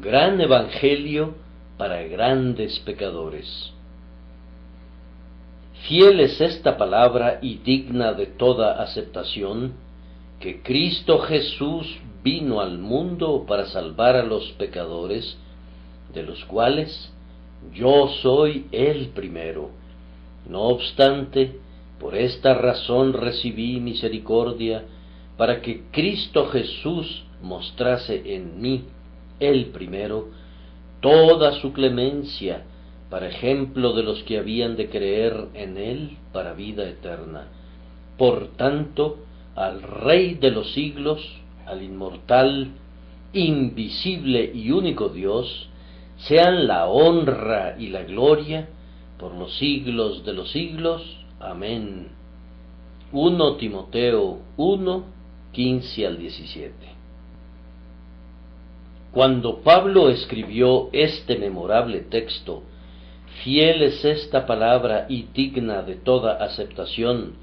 Gran Evangelio para grandes pecadores. Fiel es esta palabra y digna de toda aceptación, que Cristo Jesús vino al mundo para salvar a los pecadores, de los cuales yo soy el primero. No obstante, por esta razón recibí misericordia, para que Cristo Jesús mostrase en mí, el primero, toda su clemencia, para ejemplo de los que habían de creer en él para vida eterna. Por tanto, al Rey de los siglos, al inmortal, invisible y único Dios, sean la honra y la gloria por los siglos de los siglos. Amén. 1 Timoteo 1, 15 al 17. Cuando Pablo escribió este memorable texto, fiel es esta palabra y digna de toda aceptación,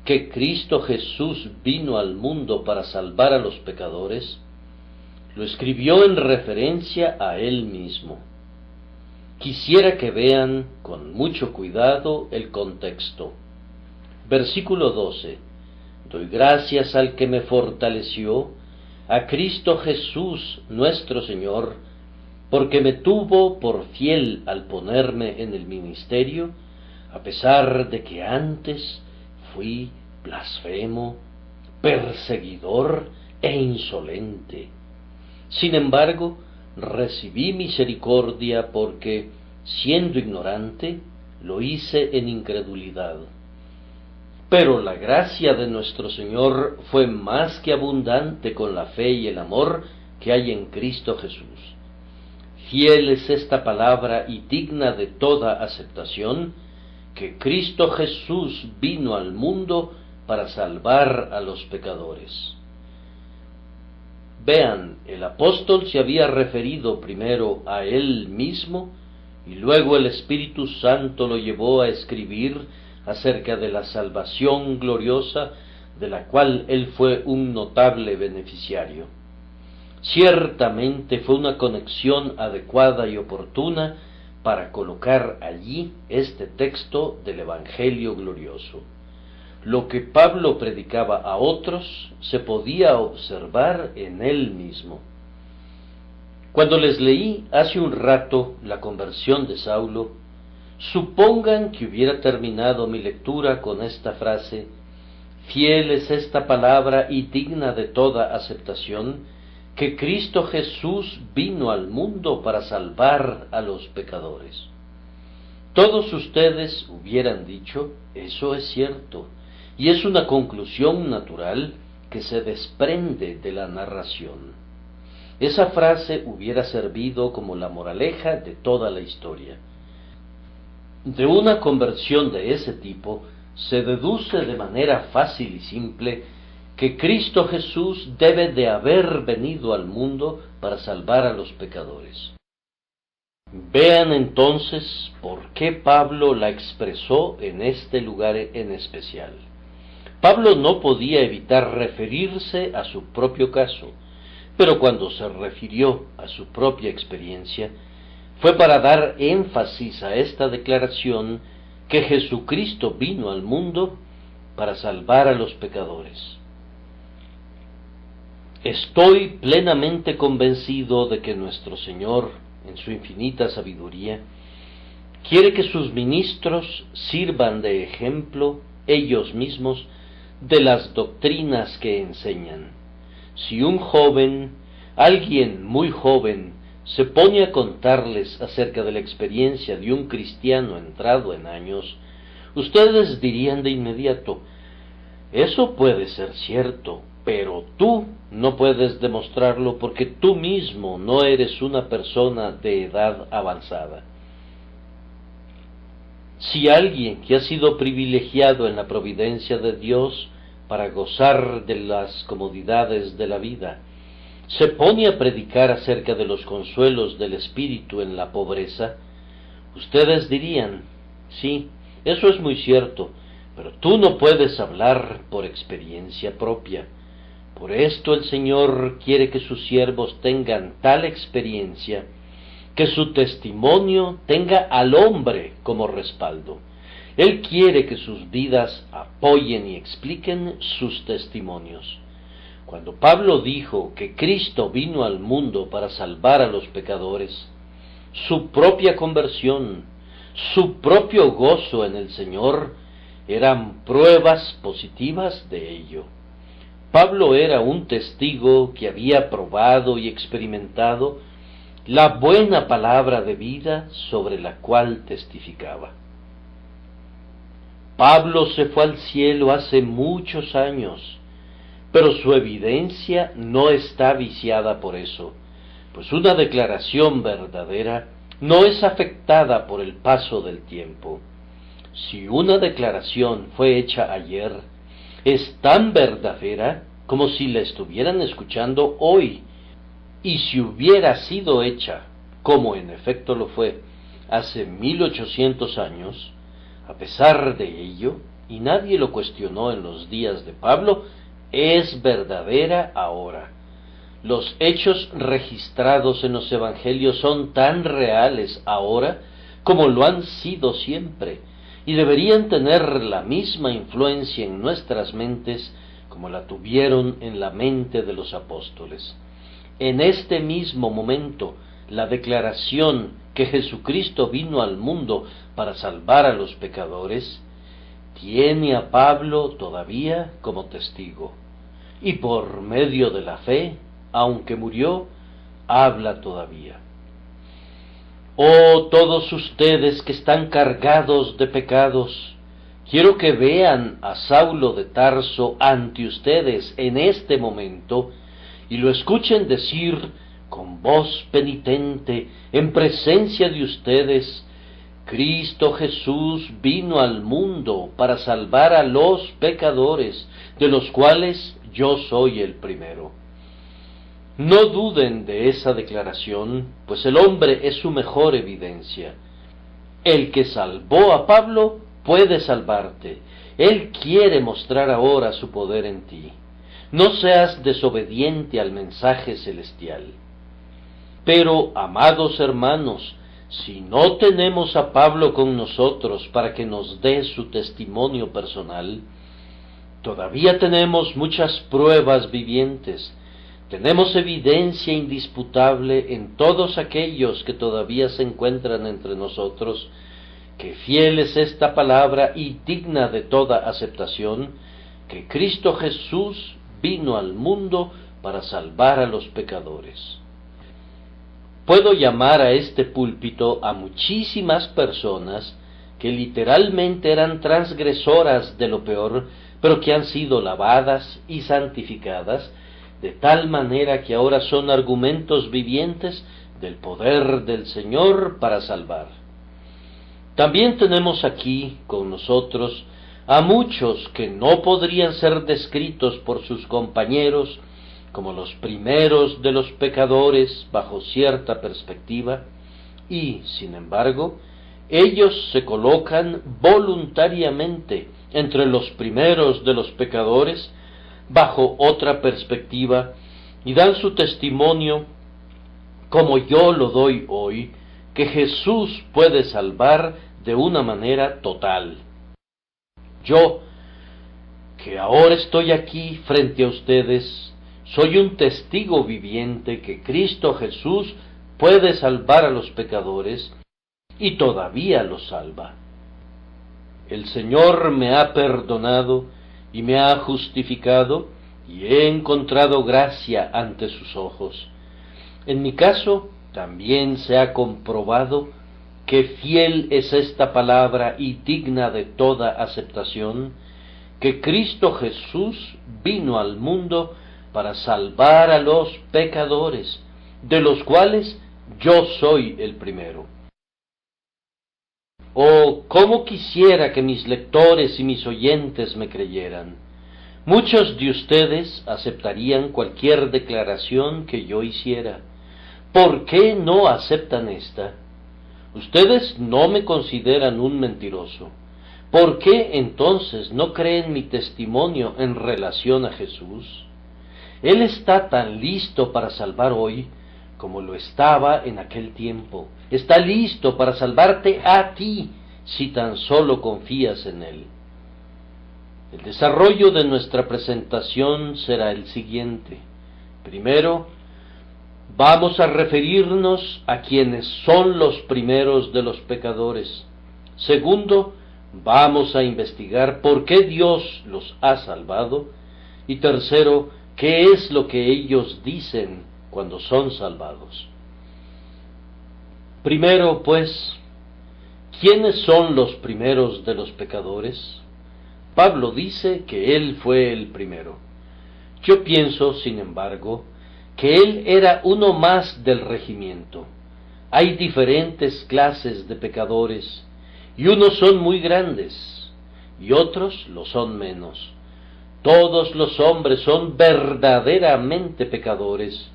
que Cristo Jesús vino al mundo para salvar a los pecadores, lo escribió en referencia a él mismo. Quisiera que vean con mucho cuidado el contexto. Versículo 12. Doy gracias al que me fortaleció, a Cristo Jesús nuestro Señor, porque me tuvo por fiel al ponerme en el ministerio, a pesar de que antes fui blasfemo, perseguidor e insolente. Sin embargo, recibí misericordia porque, siendo ignorante, lo hice en incredulidad. Pero la gracia de nuestro Señor fue más que abundante con la fe y el amor que hay en Cristo Jesús. Fiel es esta palabra y digna de toda aceptación, que Cristo Jesús vino al mundo para salvar a los pecadores. Vean, el apóstol se había referido primero a él mismo, y luego el Espíritu Santo lo llevó a escribir acerca de la salvación gloriosa de la cual él fue un notable beneficiario. Ciertamente fue una conexión adecuada y oportuna para colocar allí este texto del Evangelio glorioso. Lo que Pablo predicaba a otros se podía observar en él mismo. Cuando les leí hace un rato la conversión de Saulo, supongan que hubiera terminado mi lectura con esta frase: fiel es esta palabra y digna de toda aceptación, que Cristo Jesús vino al mundo para salvar a los pecadores. Todos ustedes hubieran dicho: eso es cierto, y es una conclusión natural que se desprende de la narración. Esa frase hubiera servido como la moraleja de toda la historia. De una conversión de ese tipo se deduce de manera fácil y simple que Cristo Jesús debe de haber venido al mundo para salvar a los pecadores. Vean entonces por qué Pablo la expresó en este lugar en especial. Pablo no podía evitar referirse a su propio caso, pero cuando se refirió a su propia experiencia, fue para dar énfasis a esta declaración que Jesucristo vino al mundo para salvar a los pecadores. Estoy plenamente convencido de que nuestro Señor, en su infinita sabiduría, quiere que sus ministros sirvan de ejemplo ellos mismos de las doctrinas que enseñan. Si un joven, alguien muy joven, se pone a contarles acerca de la experiencia de un cristiano entrado en años, ustedes dirían de inmediato: eso puede ser cierto, pero tú no puedes demostrarlo porque tú mismo no eres una persona de edad avanzada. Si alguien que ha sido privilegiado en la providencia de Dios para gozar de las comodidades de la vida, se pone a predicar acerca de los consuelos del Espíritu en la pobreza, ustedes dirían: sí, eso es muy cierto, pero tú no puedes hablar por experiencia propia. Por esto el Señor quiere que sus siervos tengan tal experiencia, que su testimonio tenga al hombre como respaldo. Él quiere que sus vidas apoyen y expliquen sus testimonios. Cuando Pablo dijo que Cristo vino al mundo para salvar a los pecadores, su propia conversión, su propio gozo en el Señor, eran pruebas positivas de ello. Pablo era un testigo que había probado y experimentado la buena palabra de vida sobre la cual testificaba. Pablo se fue al cielo hace muchos años, pero su evidencia no está viciada por eso, pues una declaración verdadera no es afectada por el paso del tiempo. Si una declaración fue hecha ayer, es tan verdadera como si la estuvieran escuchando hoy, y si hubiera sido hecha, como en efecto lo fue, hace 1800 años, a pesar de ello, y nadie lo cuestionó en los días de Pablo, es verdadera ahora. Los hechos registrados en los evangelios son tan reales ahora como lo han sido siempre, y deberían tener la misma influencia en nuestras mentes como la tuvieron en la mente de los apóstoles. En este mismo momento, la declaración que Jesucristo vino al mundo para salvar a los pecadores tiene a Pablo todavía como testigo, y por medio de la fe, aunque murió, habla todavía. Oh, todos ustedes que están cargados de pecados, quiero que vean a Saulo de Tarso ante ustedes en este momento y lo escuchen decir con voz penitente en presencia de ustedes: Cristo Jesús vino al mundo para salvar a los pecadores, de los cuales yo soy el primero. No duden de esa declaración, pues el hombre es su mejor evidencia. El que salvó a Pablo puede salvarte. Él quiere mostrar ahora su poder en ti. No seas desobediente al mensaje celestial. Pero, amados hermanos, si no tenemos a Pablo con nosotros para que nos dé su testimonio personal, todavía tenemos muchas pruebas vivientes. Tenemos evidencia indisputable en todos aquellos que todavía se encuentran entre nosotros, que fiel es esta palabra y digna de toda aceptación, que Cristo Jesús vino al mundo para salvar a los pecadores. Puedo llamar a este púlpito a muchísimas personas que literalmente eran transgresoras de lo peor, pero que han sido lavadas y santificadas, de tal manera que ahora son argumentos vivientes del poder del Señor para salvar. También tenemos aquí con nosotros a muchos que no podrían ser descritos por sus compañeros como los primeros de los pecadores bajo cierta perspectiva, y, sin embargo, ellos se colocan voluntariamente entre los primeros de los pecadores bajo otra perspectiva y dan su testimonio, como yo lo doy hoy, que Jesús puede salvar de una manera total. Yo, que ahora estoy aquí frente a ustedes, soy un testigo viviente que Cristo Jesús puede salvar a los pecadores y todavía los salva. El Señor me ha perdonado y me ha justificado, y he encontrado gracia ante sus ojos. En mi caso, también se ha comprobado que fiel es esta palabra y digna de toda aceptación, que Cristo Jesús vino al mundo para salvar a los pecadores, de los cuales yo soy el primero. Oh, cómo quisiera que mis lectores y mis oyentes me creyeran. Muchos de ustedes aceptarían cualquier declaración que yo hiciera. ¿Por qué no aceptan esta? Ustedes no me consideran un mentiroso. ¿Por qué entonces no creen mi testimonio en relación a Jesús? Él está tan listo para salvar hoy como lo estaba en aquel tiempo. Está listo para salvarte a ti si tan solo confías en Él. El desarrollo de nuestra presentación será el siguiente. Primero, vamos a referirnos a quienes son los primeros de los pecadores. Segundo, vamos a investigar por qué Dios los ha salvado. Y tercero, qué es lo que ellos dicen cuando son salvados. Primero, pues, ¿quiénes son los primeros de los pecadores? Pablo dice que él fue el primero. Yo pienso, sin embargo, que él era uno más del regimiento. Hay diferentes clases de pecadores, y unos son muy grandes, y otros lo son menos. Todos los hombres son verdaderamente pecadores,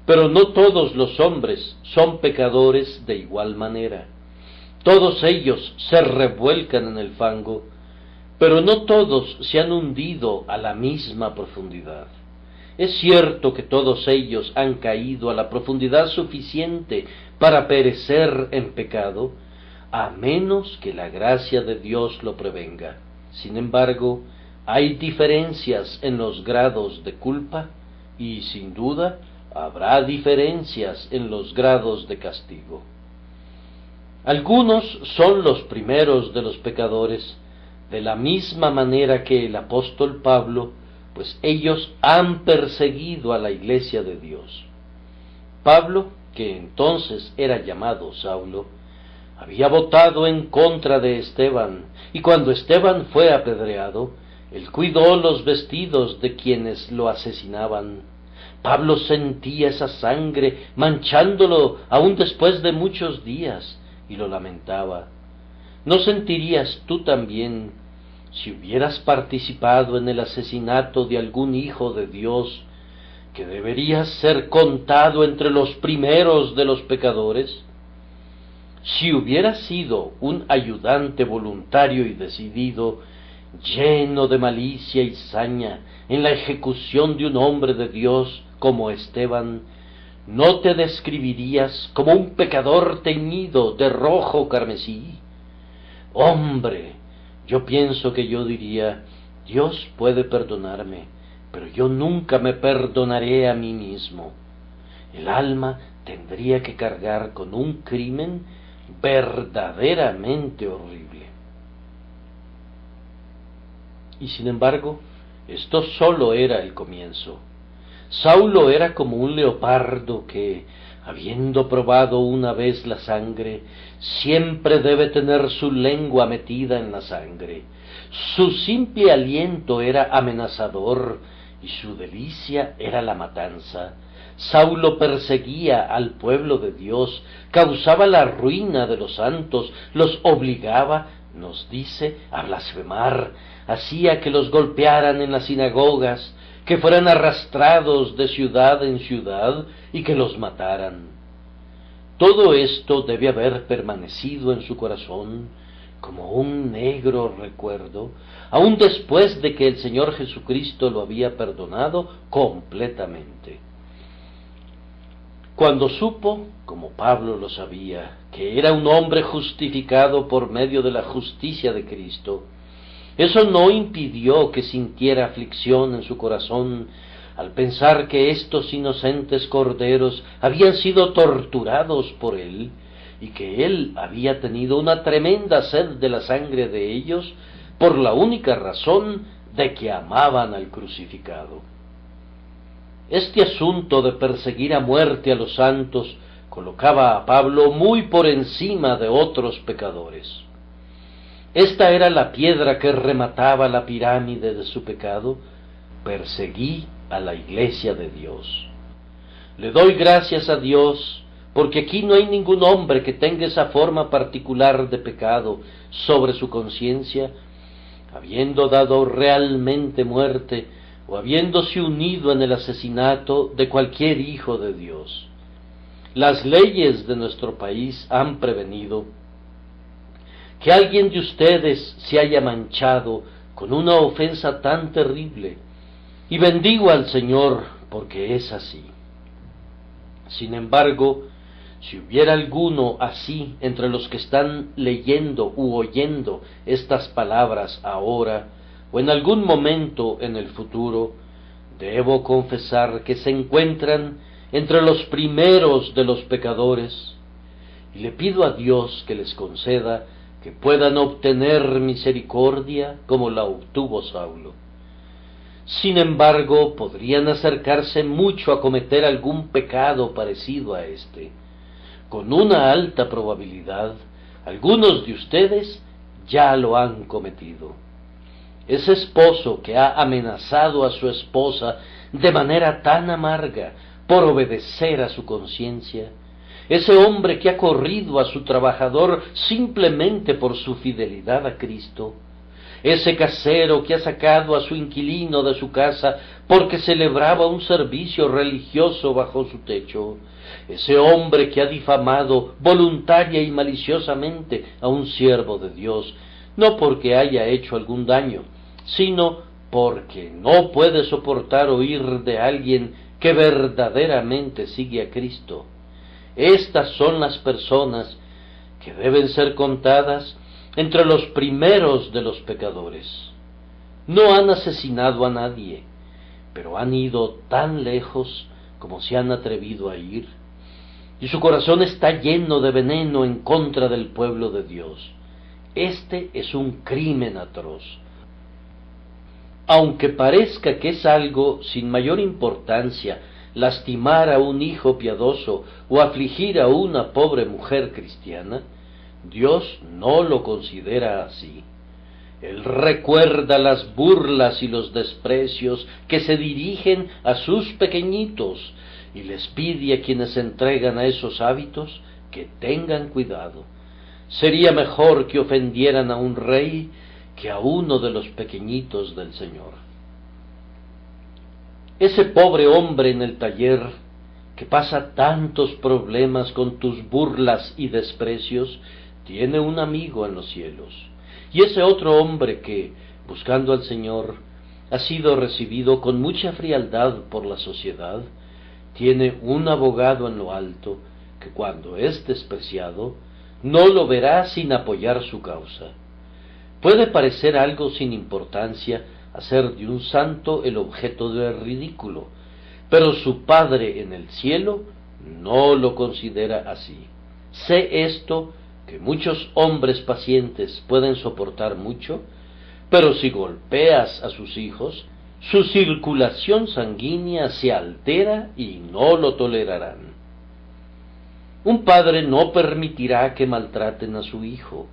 pero no todos los hombres son pecadores de igual manera. Todos ellos se revuelcan en el fango, pero no todos se han hundido a la misma profundidad. Es cierto que todos ellos han caído a la profundidad suficiente para perecer en pecado, a menos que la gracia de Dios lo prevenga. Sin embargo, hay diferencias en los grados de culpa y, sin duda, habrá diferencias en los grados de castigo. Algunos son los primeros de los pecadores, de la misma manera que el apóstol Pablo, pues ellos han perseguido a la iglesia de Dios. Pablo, que entonces era llamado Saulo, había votado en contra de Esteban, y cuando Esteban fue apedreado, él cuidó los vestidos de quienes lo asesinaban. Pablo sentía esa sangre manchándolo aún después de muchos días, y lo lamentaba. ¿No sentirías tú también, si hubieras participado en el asesinato de algún hijo de Dios, que deberías ser contado entre los primeros de los pecadores? Si hubieras sido un ayudante voluntario y decidido, lleno de malicia y saña, en la ejecución de un hombre de Dios como Esteban, ¿no te describirías como un pecador teñido de rojo carmesí? Hombre, yo pienso que yo diría, Dios puede perdonarme, pero yo nunca me perdonaré a mí mismo. El alma tendría que cargar con un crimen verdaderamente horrible. Y sin embargo, esto solo era el comienzo. Saulo era como un leopardo que, habiendo probado una vez la sangre, siempre debe tener su lengua metida en la sangre. Su simple aliento era amenazador y su delicia era la matanza. Saulo perseguía al pueblo de Dios, causaba la ruina de los santos, los obligaba, nos dice, a blasfemar, hacía que los golpearan en las sinagogas, que fueran arrastrados de ciudad en ciudad y que los mataran. Todo esto debe haber permanecido en su corazón como un negro recuerdo, aun después de que el Señor Jesucristo lo había perdonado completamente. Cuando supo, como Pablo lo sabía, que era un hombre justificado por medio de la justicia de Cristo, eso no impidió que sintiera aflicción en su corazón al pensar que estos inocentes corderos habían sido torturados por él y que él había tenido una tremenda sed de la sangre de ellos por la única razón de que amaban al crucificado. Este asunto de perseguir a muerte a los santos colocaba a Pablo muy por encima de otros pecadores. Esta era la piedra que remataba la pirámide de su pecado. Perseguí a la iglesia de Dios. Le doy gracias a Dios, porque aquí no hay ningún hombre que tenga esa forma particular de pecado sobre su conciencia, habiendo dado realmente muerte o habiéndose unido en el asesinato de cualquier hijo de Dios. Las leyes de nuestro país han prevenido que alguien de ustedes se haya manchado con una ofensa tan terrible, y bendigo al Señor porque es así. Sin embargo, si hubiera alguno así entre los que están leyendo u oyendo estas palabras ahora, o en algún momento en el futuro, debo confesar que se encuentran entre los primeros de los pecadores, y le pido a Dios que les conceda que puedan obtener misericordia como la obtuvo Saulo. Sin embargo, podrían acercarse mucho a cometer algún pecado parecido a este. Con una alta probabilidad, algunos de ustedes ya lo han cometido. Ese esposo que ha amenazado a su esposa de manera tan amarga por obedecer a su conciencia, ese hombre que ha corrido a su trabajador simplemente por su fidelidad a Cristo, ese casero que ha sacado a su inquilino de su casa porque celebraba un servicio religioso bajo su techo, ese hombre que ha difamado voluntaria y maliciosamente a un siervo de Dios, no porque haya hecho algún daño, sino porque no puede soportar oír de alguien que verdaderamente sigue a Cristo. Estas son las personas que deben ser contadas entre los primeros de los pecadores. No han asesinado a nadie, pero han ido tan lejos como se han atrevido a ir, y su corazón está lleno de veneno en contra del pueblo de Dios. Este es un crimen atroz. Aunque parezca que es algo sin mayor importancia lastimar a un hijo piadoso o afligir a una pobre mujer cristiana, Dios no lo considera así. Él recuerda las burlas y los desprecios que se dirigen a sus pequeñitos y les pide a quienes se entregan a esos hábitos que tengan cuidado. Sería mejor que ofendieran a un rey que a uno de los pequeñitos del Señor. Ese pobre hombre en el taller que pasa tantos problemas con tus burlas y desprecios, tiene un amigo en los cielos. Y ese otro hombre que, buscando al Señor, ha sido recibido con mucha frialdad por la sociedad, tiene un abogado en lo alto que cuando es despreciado, no lo verá sin apoyar su causa. Puede parecer algo sin importancia hacer de un santo el objeto del ridículo, pero su Padre en el cielo no lo considera así. Sé esto, que muchos hombres pacientes pueden soportar mucho, pero si golpeas a sus hijos, su circulación sanguínea se altera y no lo tolerarán. Un padre no permitirá que maltraten a su hijo,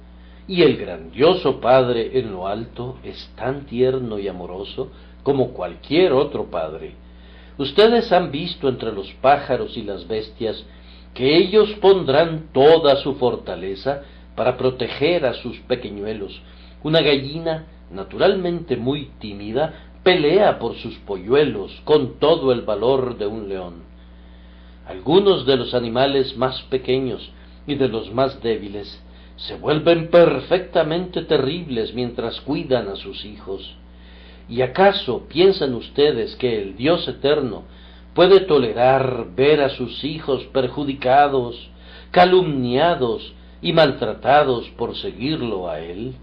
y el grandioso Padre en lo alto es tan tierno y amoroso como cualquier otro padre. Ustedes han visto entre los pájaros y las bestias que ellos pondrán toda su fortaleza para proteger a sus pequeñuelos. Una gallina, naturalmente muy tímida, pelea por sus polluelos con todo el valor de un león. Algunos de los animales más pequeños y de los más débiles se vuelven perfectamente terribles mientras cuidan a sus hijos. ¿Y acaso piensan ustedes que el Dios eterno puede tolerar ver a sus hijos perjudicados, calumniados y maltratados por seguirlo a Él?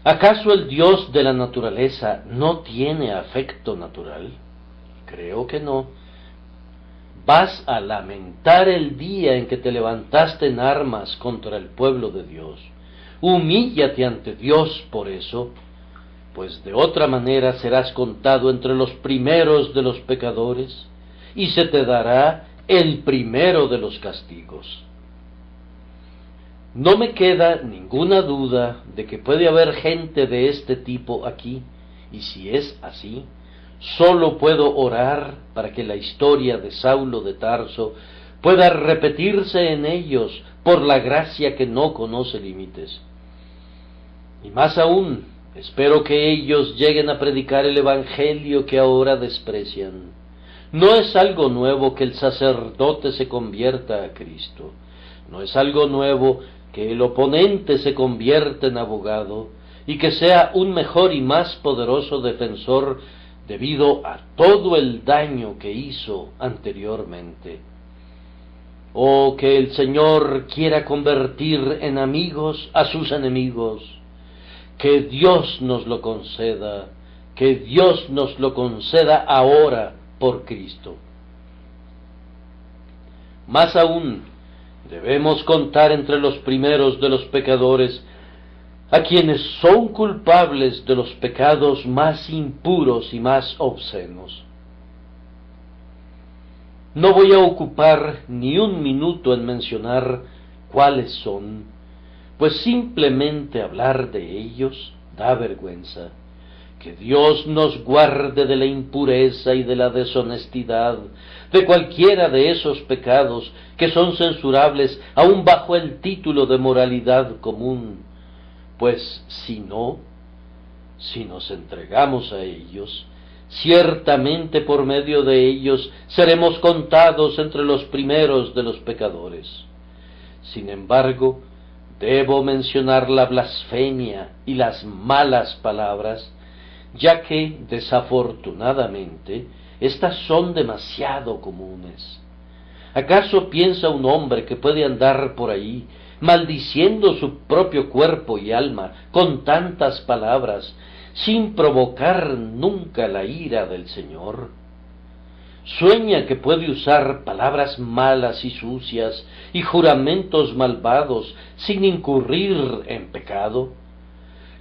¿Acaso el Dios de la naturaleza no tiene afecto natural? Creo que no. Vas a lamentar el día en que te levantaste en armas contra el pueblo de Dios. Humíllate ante Dios por eso, pues de otra manera serás contado entre los primeros de los pecadores, y se te dará el primero de los castigos. No me queda ninguna duda de que puede haber gente de este tipo aquí, y si es así, solo puedo orar para que la historia de Saulo de Tarso pueda repetirse en ellos por la gracia que no conoce límites. Y más aún, espero que ellos lleguen a predicar el evangelio que ahora desprecian. No es algo nuevo que el sacerdote se convierta a Cristo. No es algo nuevo que el oponente se convierta en abogado y que sea un mejor y más poderoso defensor debido a todo el daño que hizo anteriormente. Oh, que el Señor quiera convertir en amigos a sus enemigos. Que Dios nos lo conceda, que Dios nos lo conceda ahora por Cristo. Más aún, debemos contar entre los primeros de los pecadores a quienes son culpables de los pecados más impuros y más obscenos. No voy a ocupar ni un minuto en mencionar cuáles son, pues simplemente hablar de ellos da vergüenza. Que Dios nos guarde de la impureza y de la deshonestidad, de cualquiera de esos pecados que son censurables aun bajo el título de moralidad común, pues si nos entregamos a ellos, ciertamente por medio de ellos seremos contados entre los primeros de los pecadores. Sin embargo, debo mencionar la blasfemia y las malas palabras, ya que, desafortunadamente, estas son demasiado comunes. ¿Acaso piensa un hombre que puede andar por ahí maldiciendo su propio cuerpo y alma con tantas palabras, sin provocar nunca la ira del Señor? ¿Sueña que puede usar palabras malas y sucias y juramentos malvados sin incurrir en pecado?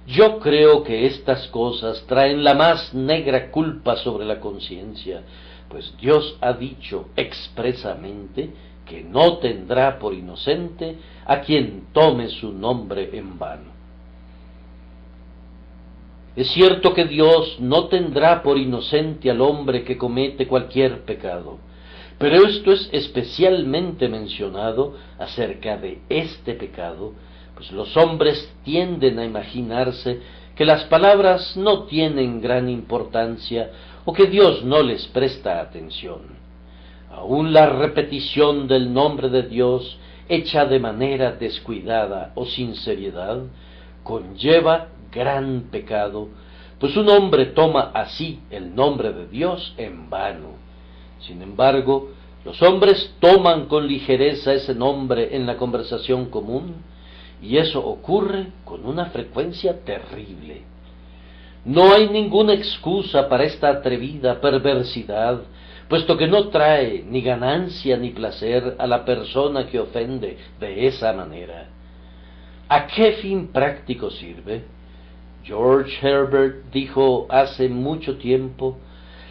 Yo creo que estas cosas traen la más negra culpa sobre la conciencia, pues Dios ha dicho expresamente que no tendrá por inocente a quien tome su nombre en vano. Es cierto que Dios no tendrá por inocente al hombre que comete cualquier pecado, pero esto es especialmente mencionado acerca de este pecado, pues los hombres tienden a imaginarse que las palabras no tienen gran importancia o que Dios no les presta atención. Aún la repetición del nombre de Dios, hecha de manera descuidada o sin seriedad, conlleva gran pecado, pues un hombre toma así el nombre de Dios en vano. Sin embargo, los hombres toman con ligereza ese nombre en la conversación común, y eso ocurre con una frecuencia terrible. No hay ninguna excusa para esta atrevida perversidad, puesto que no trae ni ganancia ni placer a la persona que ofende de esa manera. ¿A qué fin práctico sirve? George Herbert dijo hace mucho tiempo: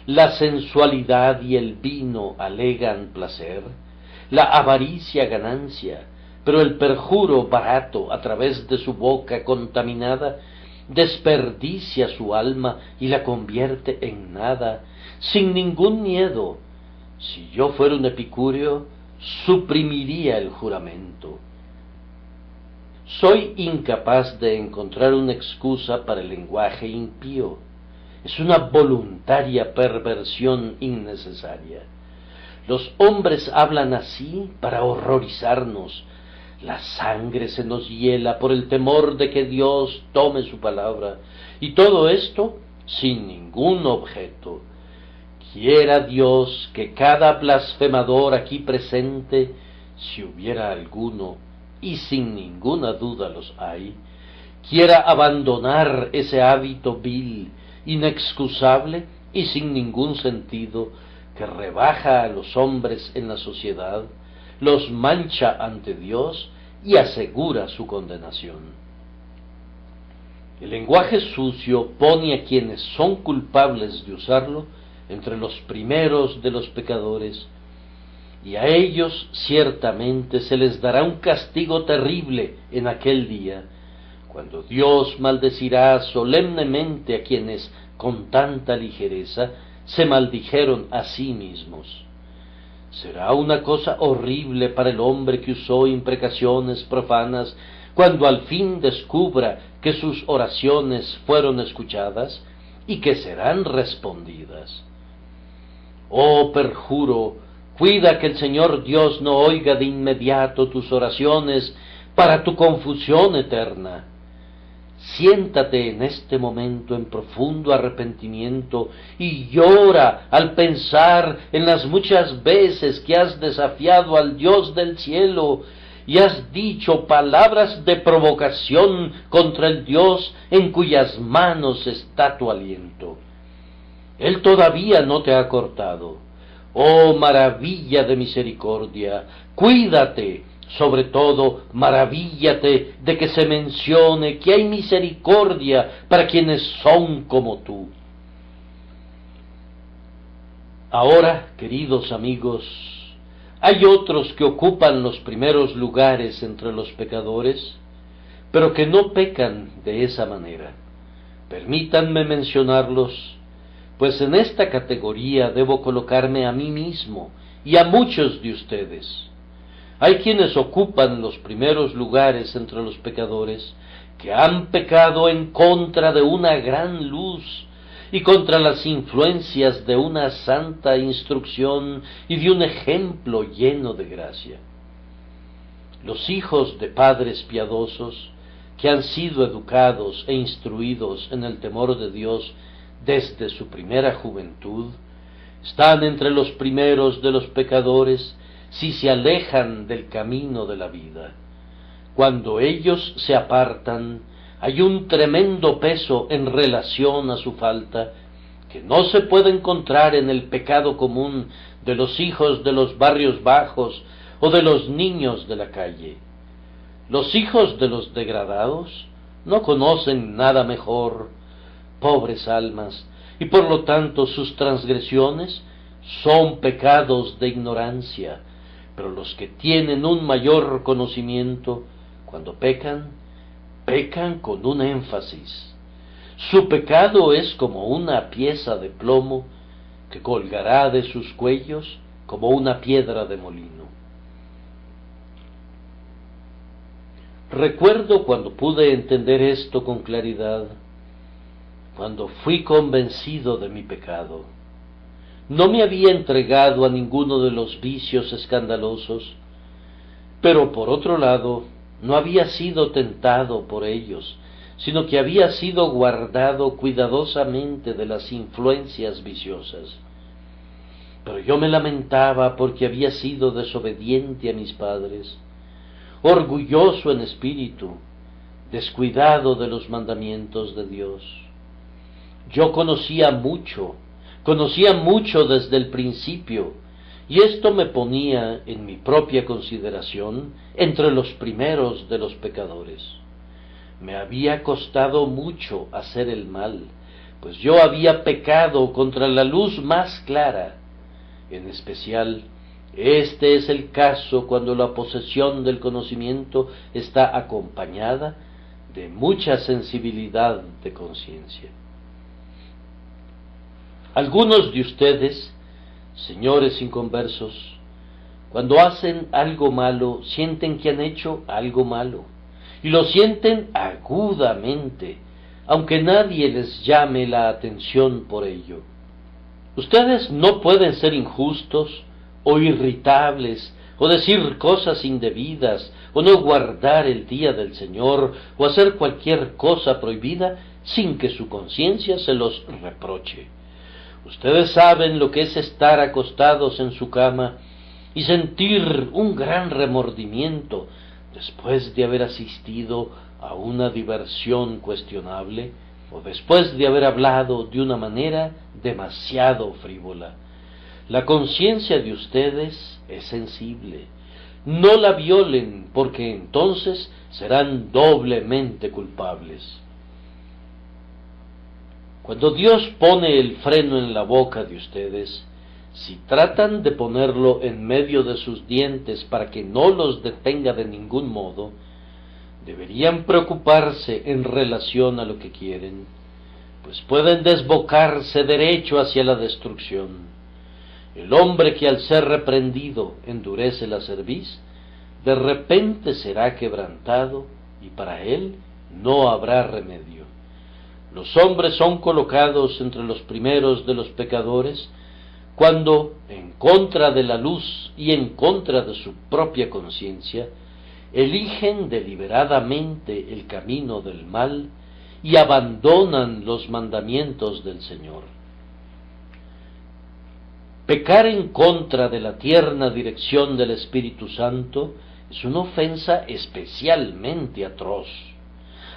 la sensualidad y el vino alegan placer, la avaricia ganancia, pero el perjuro barato a través de su boca contaminada desperdicia su alma y la convierte en nada, sin ningún miedo. Si yo fuera un epicúreo, suprimiría el juramento. Soy incapaz de encontrar una excusa para el lenguaje impío. Es una voluntaria perversión innecesaria. Los hombres hablan así para horrorizarnos. La sangre se nos hiela por el temor de que Dios tome su palabra, y todo esto sin ningún objeto. Quiera Dios que cada blasfemador aquí presente, si hubiera alguno, y sin ninguna duda los hay, quiera abandonar ese hábito vil, inexcusable y sin ningún sentido, que rebaja a los hombres en la sociedad, los mancha ante Dios y asegura su condenación. El lenguaje sucio pone a quienes son culpables de usarlo entre los primeros de los pecadores, y a ellos ciertamente se les dará un castigo terrible en aquel día, cuando Dios maldecirá solemnemente a quienes con tanta ligereza se maldijeron a sí mismos. Será una cosa horrible para el hombre que usó imprecaciones profanas cuando al fin descubra que sus oraciones fueron escuchadas y que serán respondidas. Oh perjuro, cuida que el Señor Dios no oiga de inmediato tus oraciones para tu confusión eterna. siéntate en este momento en profundo arrepentimiento y llora al pensar en las muchas veces que has desafiado al Dios del cielo y has dicho palabras de provocación contra el Dios en cuyas manos está tu aliento. Él todavía no te ha cortado. Oh maravilla de misericordia, cuídate. Sobre todo, maravíllate de que se mencione que hay misericordia para quienes son como tú. Ahora, queridos amigos, hay otros que ocupan los primeros lugares entre los pecadores, pero que no pecan de esa manera. Permítanme mencionarlos, pues en esta categoría debo colocarme a mí mismo y a muchos de ustedes. Hay quienes ocupan los primeros lugares entre los pecadores, que han pecado en contra de una gran luz y contra las influencias de una santa instrucción y de un ejemplo lleno de gracia. Los hijos de padres piadosos, que han sido educados e instruidos en el temor de Dios desde su primera juventud, están entre los primeros de los pecadores si se alejan del camino de la vida. Cuando ellos se apartan, hay un tremendo peso en relación a su falta, que no se puede encontrar en el pecado común de los hijos de los barrios bajos o de los niños de la calle. Los hijos de los degradados no conocen nada mejor, pobres almas, y por lo tanto sus transgresiones son pecados de ignorancia. Pero los que tienen un mayor conocimiento, cuando pecan, pecan con un énfasis. Su pecado es como una pieza de plomo que colgará de sus cuellos como una piedra de molino. Recuerdo cuando pude entender esto con claridad, cuando fui convencido de mi pecado. No me había entregado a ninguno de los vicios escandalosos, pero por otro lado, no había sido tentado por ellos, sino que había sido guardado cuidadosamente de las influencias viciosas. Pero yo me lamentaba porque había sido desobediente a mis padres, orgulloso en espíritu, descuidado de los mandamientos de Dios. Yo conocía mucho desde el principio, y esto me ponía en mi propia consideración entre los primeros de los pecadores. Me había costado mucho hacer el mal, pues yo había pecado contra la luz más clara. En especial, este es el caso cuando la posesión del conocimiento está acompañada de mucha sensibilidad de conciencia. Algunos de ustedes, señores inconversos, cuando hacen algo malo, sienten que han hecho algo malo, y lo sienten agudamente, aunque nadie les llame la atención por ello. Ustedes no pueden ser injustos o irritables, o decir cosas indebidas, o no guardar el día del Señor, o hacer cualquier cosa prohibida sin que su conciencia se los reproche. Ustedes saben lo que es estar acostados en su cama y sentir un gran remordimiento después de haber asistido a una diversión cuestionable o después de haber hablado de una manera demasiado frívola. La conciencia de ustedes es sensible. No la violen, porque entonces serán doblemente culpables. Cuando Dios pone el freno en la boca de ustedes, si tratan de ponerlo en medio de sus dientes para que no los detenga de ningún modo, deberían preocuparse en relación a lo que quieren, pues pueden desbocarse derecho hacia la destrucción. El hombre que al ser reprendido endurece la cerviz, de repente será quebrantado y para él no habrá remedio. Los hombres son colocados entre los primeros de los pecadores cuando, en contra de la luz y en contra de su propia conciencia, eligen deliberadamente el camino del mal y abandonan los mandamientos del Señor. Pecar en contra de la tierna dirección del Espíritu Santo es una ofensa especialmente atroz.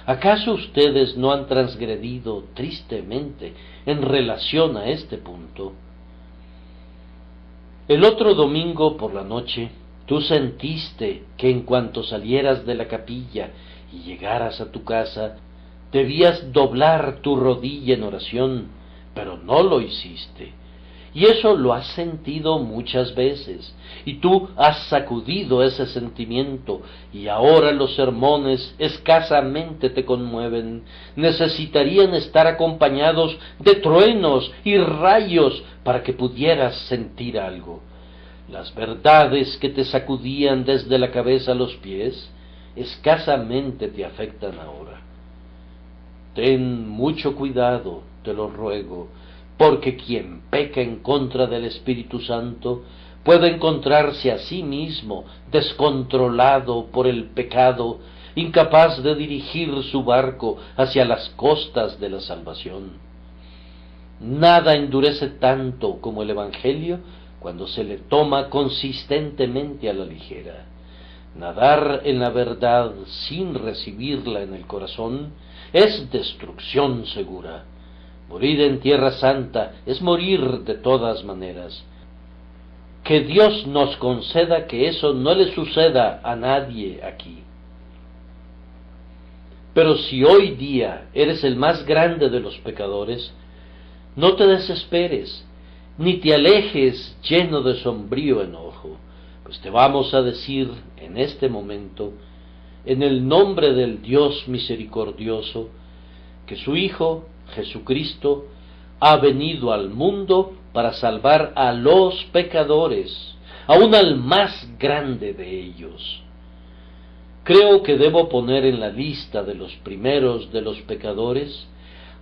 ¿Acaso ustedes no han transgredido tristemente en relación a este punto? El otro domingo por la noche, tú sentiste que en cuanto salieras de la capilla y llegaras a tu casa, debías doblar tu rodilla en oración, pero no lo hiciste. Y eso lo has sentido muchas veces, y tú has sacudido ese sentimiento, y ahora los sermones escasamente te conmueven. Necesitarían estar acompañados de truenos y rayos para que pudieras sentir algo. Las verdades que te sacudían desde la cabeza a los pies, escasamente te afectan ahora. Ten mucho cuidado, te lo ruego, porque quien peca en contra del Espíritu Santo puede encontrarse a sí mismo descontrolado por el pecado, incapaz de dirigir su barco hacia las costas de la salvación. Nada endurece tanto como el Evangelio cuando se le toma consistentemente a la ligera. Nadar en la verdad sin recibirla en el corazón es destrucción segura. Morir en Tierra Santa es morir de todas maneras. Que Dios nos conceda que eso no le suceda a nadie aquí. Pero si hoy día eres el más grande de los pecadores, no te desesperes, ni te alejes lleno de sombrío enojo, pues te vamos a decir en este momento, en el nombre del Dios misericordioso, que su Hijo, Jesucristo, ha venido al mundo para salvar a los pecadores, aun al más grande de ellos. Creo que debo poner en la lista de los primeros de los pecadores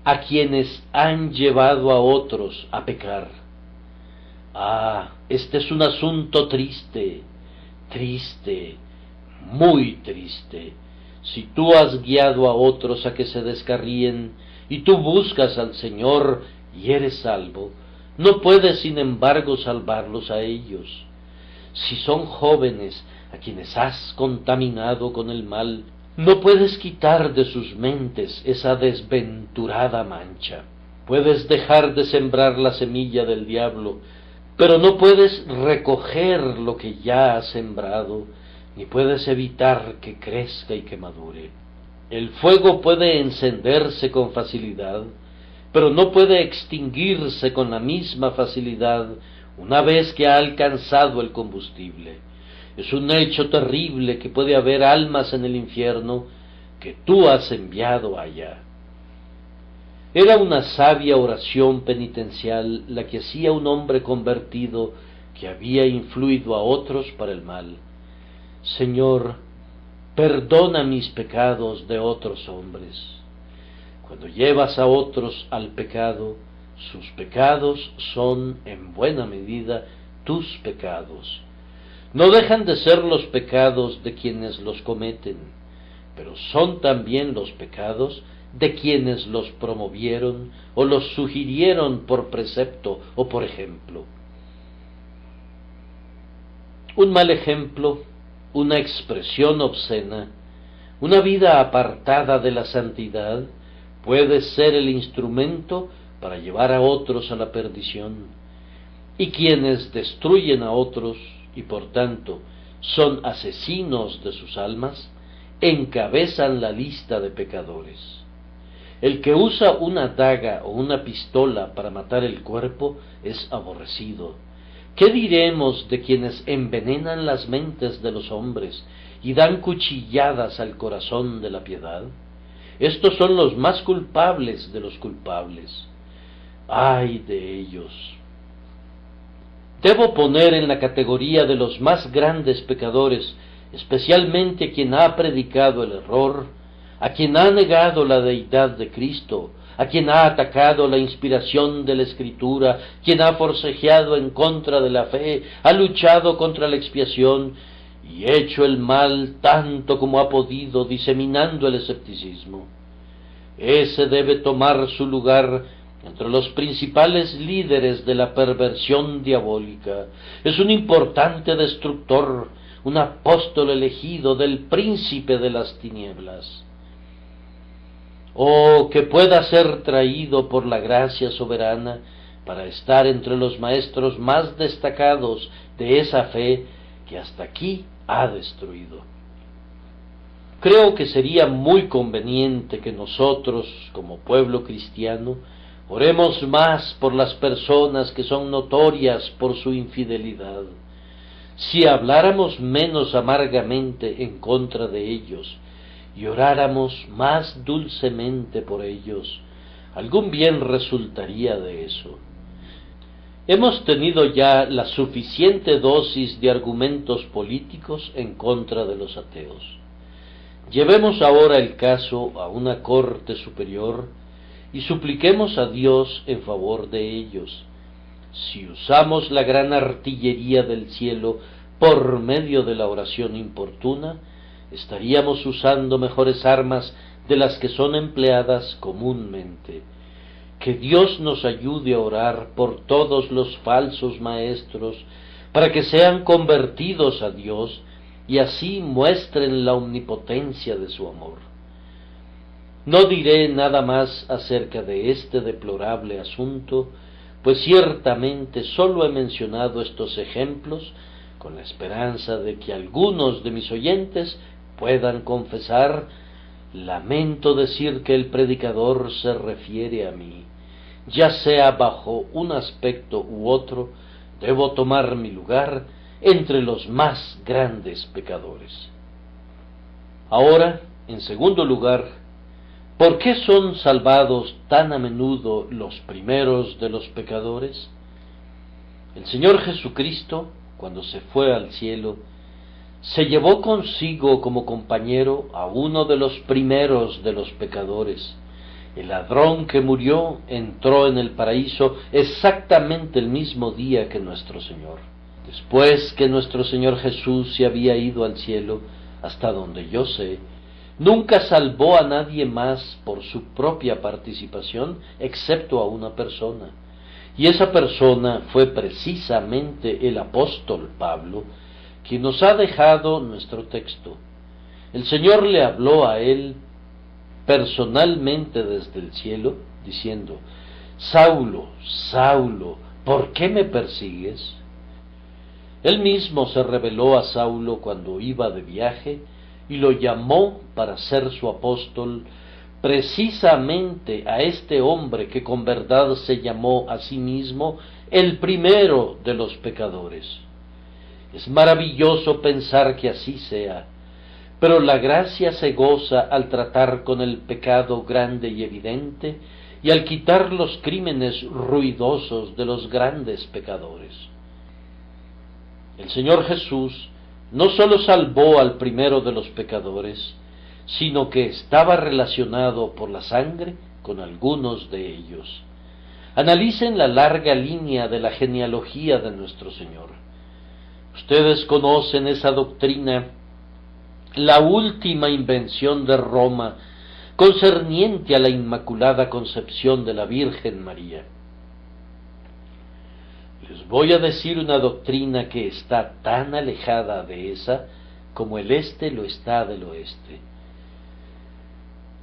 a quienes han llevado a otros a pecar. Este es un asunto triste, muy triste. Si tú has guiado a otros a que se descarríen, y tú buscas al Señor y eres salvo, no puedes sin embargo salvarlos a ellos. Si son jóvenes a quienes has contaminado con el mal, no puedes quitar de sus mentes esa desventurada mancha. Puedes dejar de sembrar la semilla del diablo, pero no puedes recoger lo que ya has sembrado, ni puedes evitar que crezca y que madure. El fuego puede encenderse con facilidad, pero no puede extinguirse con la misma facilidad una vez que ha alcanzado el combustible. Es un hecho terrible que puede haber almas en el infierno que tú has enviado allá. Era una sabia oración penitencial la que hacía un hombre convertido que había influido a otros para el mal. Señor, perdona mis pecados de otros hombres. Cuando llevas a otros al pecado, sus pecados son en buena medida tus pecados. No dejan de ser los pecados de quienes los cometen, pero son también los pecados de quienes los promovieron o los sugirieron por precepto o por ejemplo. Un mal ejemplo, una expresión obscena, una vida apartada de la santidad, puede ser el instrumento para llevar a otros a la perdición, y quienes destruyen a otros y por tanto son asesinos de sus almas, encabezan la lista de pecadores. El que usa una daga o una pistola para matar el cuerpo es aborrecido. ¿Qué diremos de quienes envenenan las mentes de los hombres y dan cuchilladas al corazón de la piedad? Estos son los más culpables de los culpables. ¡Ay de ellos! Debo poner en la categoría de los más grandes pecadores, especialmente a quien ha predicado el error, a quien ha negado la deidad de Cristo, a quien ha atacado la inspiración de la Escritura, quien ha forcejeado en contra de la fe, ha luchado contra la expiación y hecho el mal tanto como ha podido, diseminando el escepticismo. Ese debe tomar su lugar entre los principales líderes de la perversión diabólica. Es un importante destructor, un apóstol elegido del príncipe de las tinieblas. Oh, que pueda ser traído por la gracia soberana para estar entre los maestros más destacados de esa fe que hasta aquí ha destruido. Creo que sería muy conveniente que nosotros, como pueblo cristiano, oremos más por las personas que son notorias por su infidelidad. Si habláramos menos amargamente en contra de ellos y oráramos más dulcemente por ellos, algún bien resultaría de eso. Hemos tenido ya la suficiente dosis de argumentos políticos en contra de los ateos. Llevemos ahora el caso a una corte superior y supliquemos a Dios en favor de ellos. Si usamos la gran artillería del cielo por medio de la oración importuna, estaríamos usando mejores armas de las que son empleadas comúnmente. Que Dios nos ayude a orar por todos los falsos maestros, para que sean convertidos a Dios y así muestren la omnipotencia de su amor. No diré nada más acerca de este deplorable asunto, pues ciertamente sólo he mencionado estos ejemplos con la esperanza de que algunos de mis oyentes puedan confesar: lamento decir que el predicador se refiere a mí. Ya sea bajo un aspecto u otro, debo tomar mi lugar entre los más grandes pecadores. Ahora, en segundo lugar, ¿por qué son salvados tan a menudo los primeros de los pecadores? El Señor Jesucristo, cuando se fue al cielo, se llevó consigo como compañero a uno de los primeros de los pecadores. El ladrón que murió entró en el paraíso exactamente el mismo día que nuestro Señor. Después que nuestro Señor Jesús se había ido al cielo, hasta donde yo sé, nunca salvó a nadie más por su propia participación, excepto a una persona. Y esa persona fue precisamente el apóstol Pablo, quien nos ha dejado nuestro texto. El Señor le habló a él personalmente desde el cielo, diciendo: Saulo, Saulo, ¿por qué me persigues? Él mismo se reveló a Saulo cuando iba de viaje y lo llamó para ser su apóstol, precisamente a este hombre que con verdad se llamó a sí mismo el primero de los pecadores. Es maravilloso pensar que así sea, pero la gracia se goza al tratar con el pecado grande y evidente y al quitar los crímenes ruidosos de los grandes pecadores. El Señor Jesús no sólo salvó al primero de los pecadores, sino que estaba relacionado por la sangre con algunos de ellos. Analicen la larga línea de la genealogía de nuestro Señor. Ustedes conocen esa doctrina, la última invención de Roma, concerniente a la Inmaculada Concepción de la Virgen María. Les voy a decir una doctrina que está tan alejada de esa como el este lo está del oeste.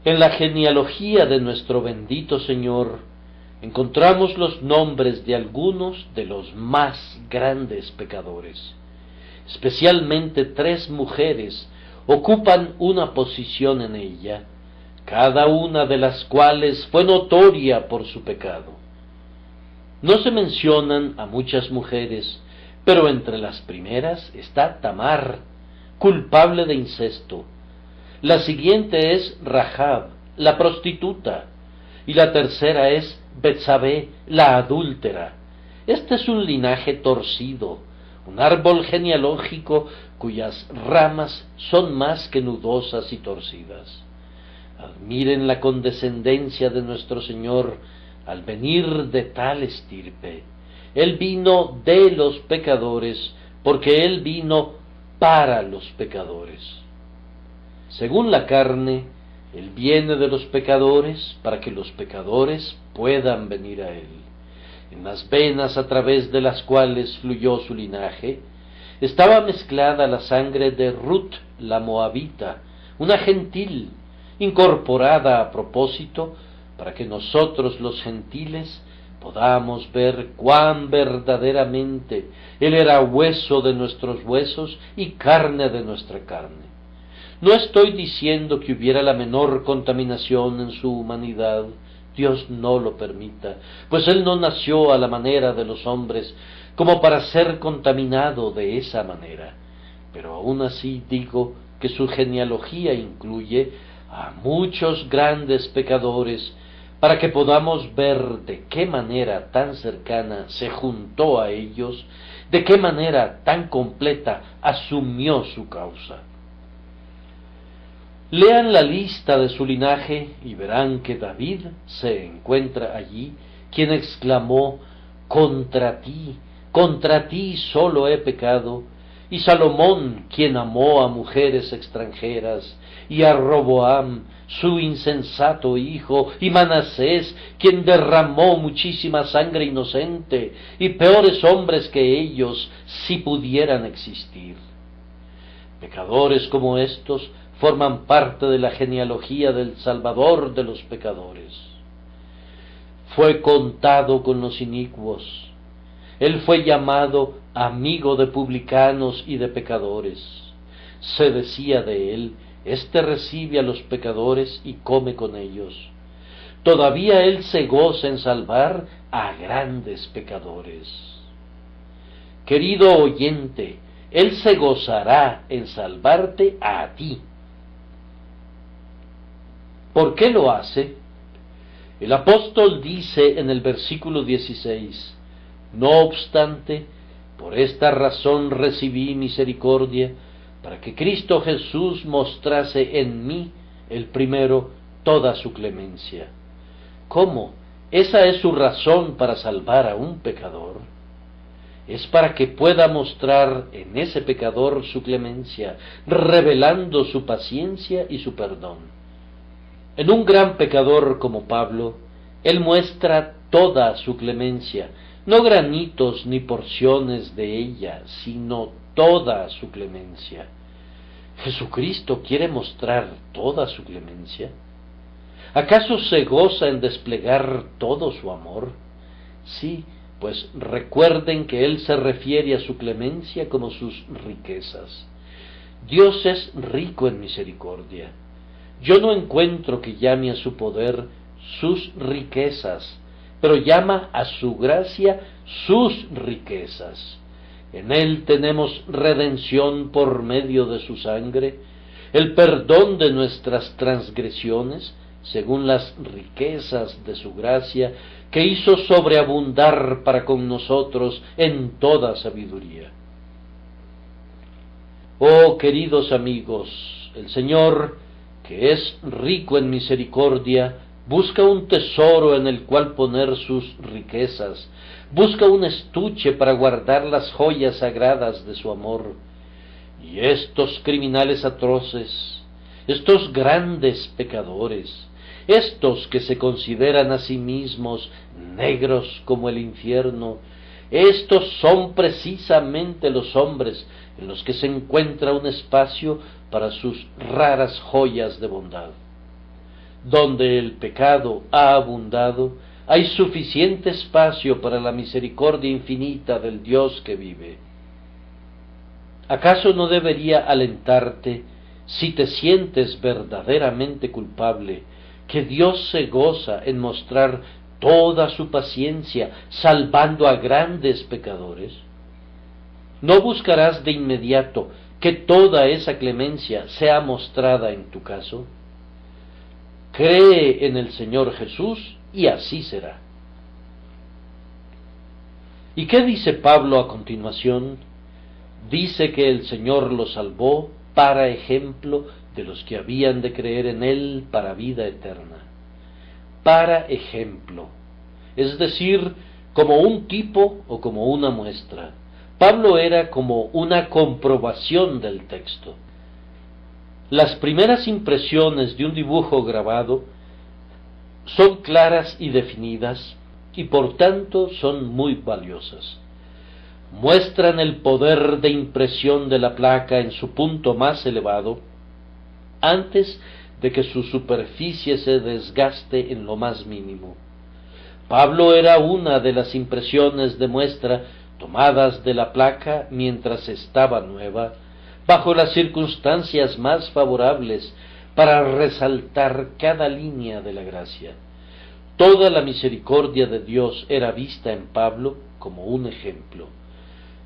En la genealogía de nuestro bendito Señor encontramos los nombres de algunos de los más grandes pecadores. Especialmente 3 mujeres ocupan una posición en ella, cada una de las cuales fue notoria por su pecado. No se mencionan a muchas mujeres, pero entre las primeras está Tamar, culpable de incesto. La siguiente es Rahab, la prostituta, y la tercera es Betsabé, la adúltera. Este es un linaje torcido, un árbol genealógico cuyas ramas son más que nudosas y torcidas. Admiren la condescendencia de nuestro Señor al venir de tal estirpe. Él vino de los pecadores, porque Él vino para los pecadores. Según la carne, Él viene de los pecadores para que los pecadores puedan venir a Él. En las venas a través de las cuales fluyó su linaje, estaba mezclada la sangre de Ruth la moabita, una gentil, incorporada a propósito para que nosotros los gentiles podamos ver cuán verdaderamente Él era hueso de nuestros huesos y carne de nuestra carne. No estoy diciendo que hubiera la menor contaminación en su humanidad, Dios no lo permita, pues Él no nació a la manera de los hombres como para ser contaminado de esa manera, pero aún así digo que su genealogía incluye a muchos grandes pecadores, para que podamos ver de qué manera tan cercana se juntó a ellos, de qué manera tan completa asumió su causa. Lean la lista de su linaje y verán que David se encuentra allí, quien exclamó: contra ti solo he pecado, y Salomón, quien amó a mujeres extranjeras, y a Roboam, su insensato hijo, y Manasés, quien derramó muchísima sangre inocente, y peores hombres que ellos, si pudieran existir. Pecadores como estos forman parte de la genealogía del Salvador de los pecadores. Fue contado con los inicuos. Él fue llamado amigo de publicanos y de pecadores. Se decía de él: este recibe a los pecadores y come con ellos. Todavía Él se goza en salvar a grandes pecadores. Querido oyente, Él se gozará en salvarte a ti. ¿Por qué lo hace? El apóstol dice en el versículo 16: no obstante, por esta razón recibí misericordia, para que Cristo Jesús mostrase en mí, el primero, toda su clemencia. ¿Cómo? ¿Esa es su razón para salvar a un pecador? Es para que pueda mostrar en ese pecador su clemencia, revelando su paciencia y su perdón. En un gran pecador como Pablo, él muestra toda su clemencia, no granitos ni porciones de ella, sino toda su clemencia. ¿Jesucristo quiere mostrar toda su clemencia? ¿Acaso se goza en desplegar todo su amor? Sí, pues recuerden que Él se refiere a su clemencia como sus riquezas. Dios es rico en misericordia. Yo no encuentro que llame a su poder sus riquezas, pero llama a su gracia sus riquezas. En Él tenemos redención por medio de su sangre, el perdón de nuestras transgresiones, según las riquezas de su gracia, que hizo sobreabundar para con nosotros en toda sabiduría. Oh, queridos amigos, el Señor, que es rico en misericordia, busca un tesoro en el cual poner sus riquezas, busca un estuche para guardar las joyas sagradas de su amor. Y estos criminales atroces, estos grandes pecadores, estos que se consideran a sí mismos negros como el infierno, estos son precisamente los hombres en los que se encuentra un espacio para sus raras joyas de bondad. Donde el pecado ha abundado, hay suficiente espacio para la misericordia infinita del Dios que vive. ¿Acaso no debería alentarte, si te sientes verdaderamente culpable, que Dios se goza en mostrar toda su paciencia, salvando a grandes pecadores? ¿No buscarás de inmediato que toda esa clemencia sea mostrada en tu caso? Cree en el Señor Jesús y así será. ¿Y qué dice Pablo a continuación? Dice que el Señor lo salvó para ejemplo de los que habían de creer en Él para vida eterna. Para ejemplo, es decir, como un tipo o como una muestra. Pablo era como una comprobación del texto. Las primeras impresiones de un dibujo grabado son claras y definidas y por tanto son muy valiosas. Muestran el poder de impresión de la placa en su punto más elevado antes de que su superficie se desgaste en lo más mínimo. Pablo era una de las impresiones de muestra tomadas de la placa mientras estaba nueva, bajo las circunstancias más favorables para resaltar cada línea de la gracia. Toda la misericordia de Dios era vista en Pablo como un ejemplo.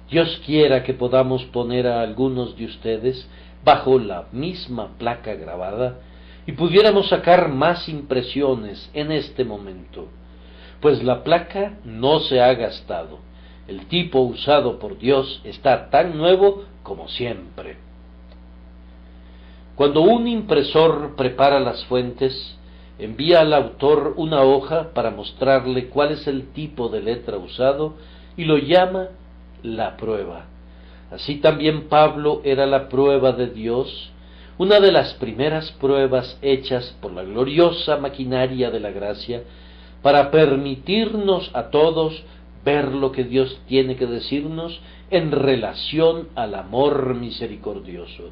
Dios quiera que podamos poner a algunos de ustedes bajo la misma placa grabada y pudiéramos sacar más impresiones en este momento, pues la placa no se ha gastado. El tipo usado por Dios está tan nuevo como siempre. Cuando un impresor prepara las fuentes, envía al autor una hoja para mostrarle cuál es el tipo de letra usado y lo llama la prueba. Así también Pablo era la prueba de Dios, una de las primeras pruebas hechas por la gloriosa maquinaria de la gracia para permitirnos a todos ver lo que Dios tiene que decirnos en relación al amor misericordioso.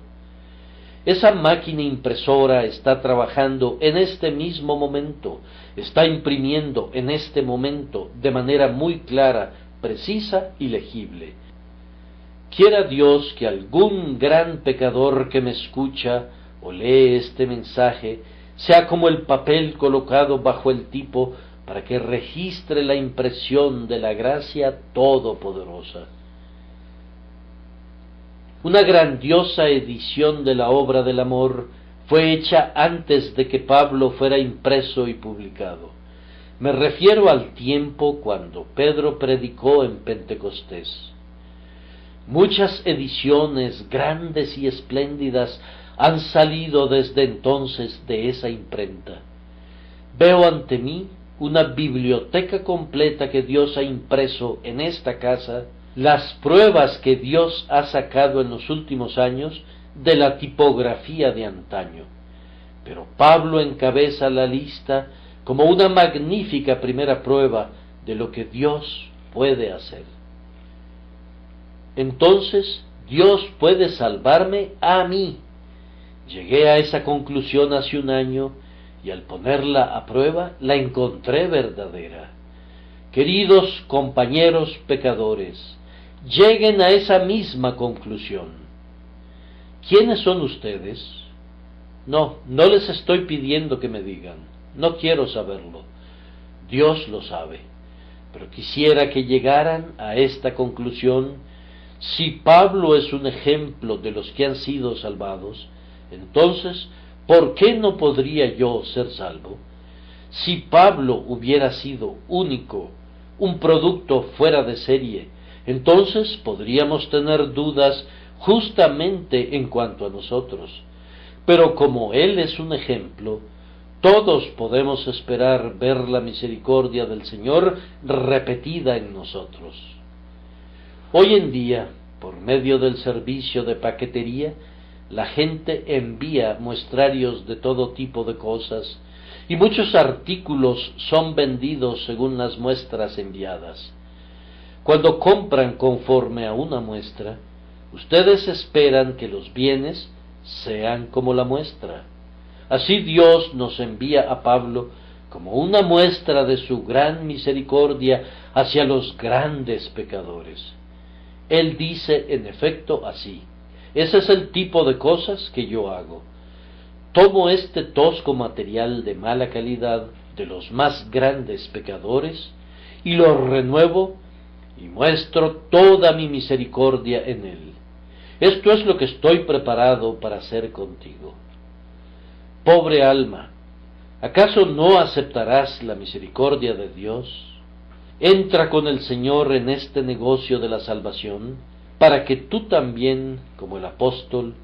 Esa máquina impresora está trabajando en este mismo momento, está imprimiendo en este momento de manera muy clara, precisa y legible. Quiera Dios que algún gran pecador que me escucha o lee este mensaje sea como el papel colocado bajo el tipo para que registre la impresión de la gracia todopoderosa. Una grandiosa edición de la obra del amor fue hecha antes de que Pablo fuera impreso y publicado. Me refiero al tiempo cuando Pedro predicó en Pentecostés. Muchas ediciones grandes y espléndidas han salido desde entonces de esa imprenta. Veo ante mí una biblioteca completa que Dios ha impreso en esta casa, las pruebas que Dios ha sacado en los últimos años de la tipografía de antaño. Pero Pablo encabeza la lista como una magnífica primera prueba de lo que Dios puede hacer. Entonces, Dios puede salvarme a mí. Llegué a esa conclusión hace un año y al ponerla a prueba la encontré verdadera. Queridos compañeros pecadores, lleguen a esa misma conclusión. ¿Quiénes son ustedes? No les estoy pidiendo que me digan, no quiero saberlo. Dios lo sabe, pero quisiera que llegaran a esta conclusión. Si Pablo es un ejemplo de los que han sido salvados, entonces, ¿por qué no podría yo ser salvo? Si Pablo hubiera sido único, un producto fuera de serie, entonces podríamos tener dudas justamente en cuanto a nosotros. Pero como él es un ejemplo, todos podemos esperar ver la misericordia del Señor repetida en nosotros. Hoy en día, por medio del servicio de paquetería, la gente envía muestrarios de todo tipo de cosas y muchos artículos son vendidos según las muestras enviadas. Cuando compran conforme a una muestra, ustedes esperan que los bienes sean como la muestra. Así Dios nos envía a Pablo como una muestra de su gran misericordia hacia los grandes pecadores. Él dice en efecto así: ese es el tipo de cosas que yo hago. Tomo este tosco material de mala calidad de los más grandes pecadores y lo renuevo y muestro toda mi misericordia en él. Esto es lo que estoy preparado para hacer contigo. Pobre alma, ¿acaso no aceptarás la misericordia de Dios? Entra con el Señor en este negocio de la salvación, para que tú también, como el apóstol,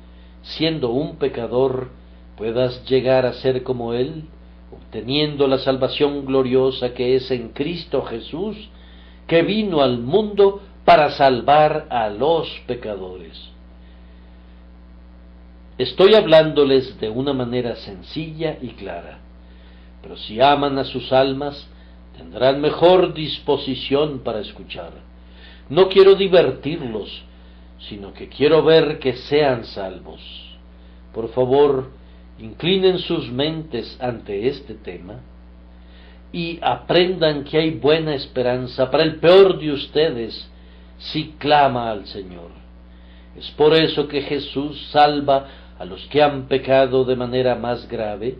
siendo un pecador, puedas llegar a ser como Él, obteniendo la salvación gloriosa que es en Cristo Jesús, que vino al mundo para salvar a los pecadores. Estoy hablándoles de una manera sencilla y clara, pero si aman a sus almas, tendrán mejor disposición para escuchar. No quiero divertirlos, sino que quiero ver que sean salvos. Por favor, inclinen sus mentes ante este tema y aprendan que hay buena esperanza para el peor de ustedes si clama al Señor. Es por eso que Jesús salva a los que han pecado de manera más grave,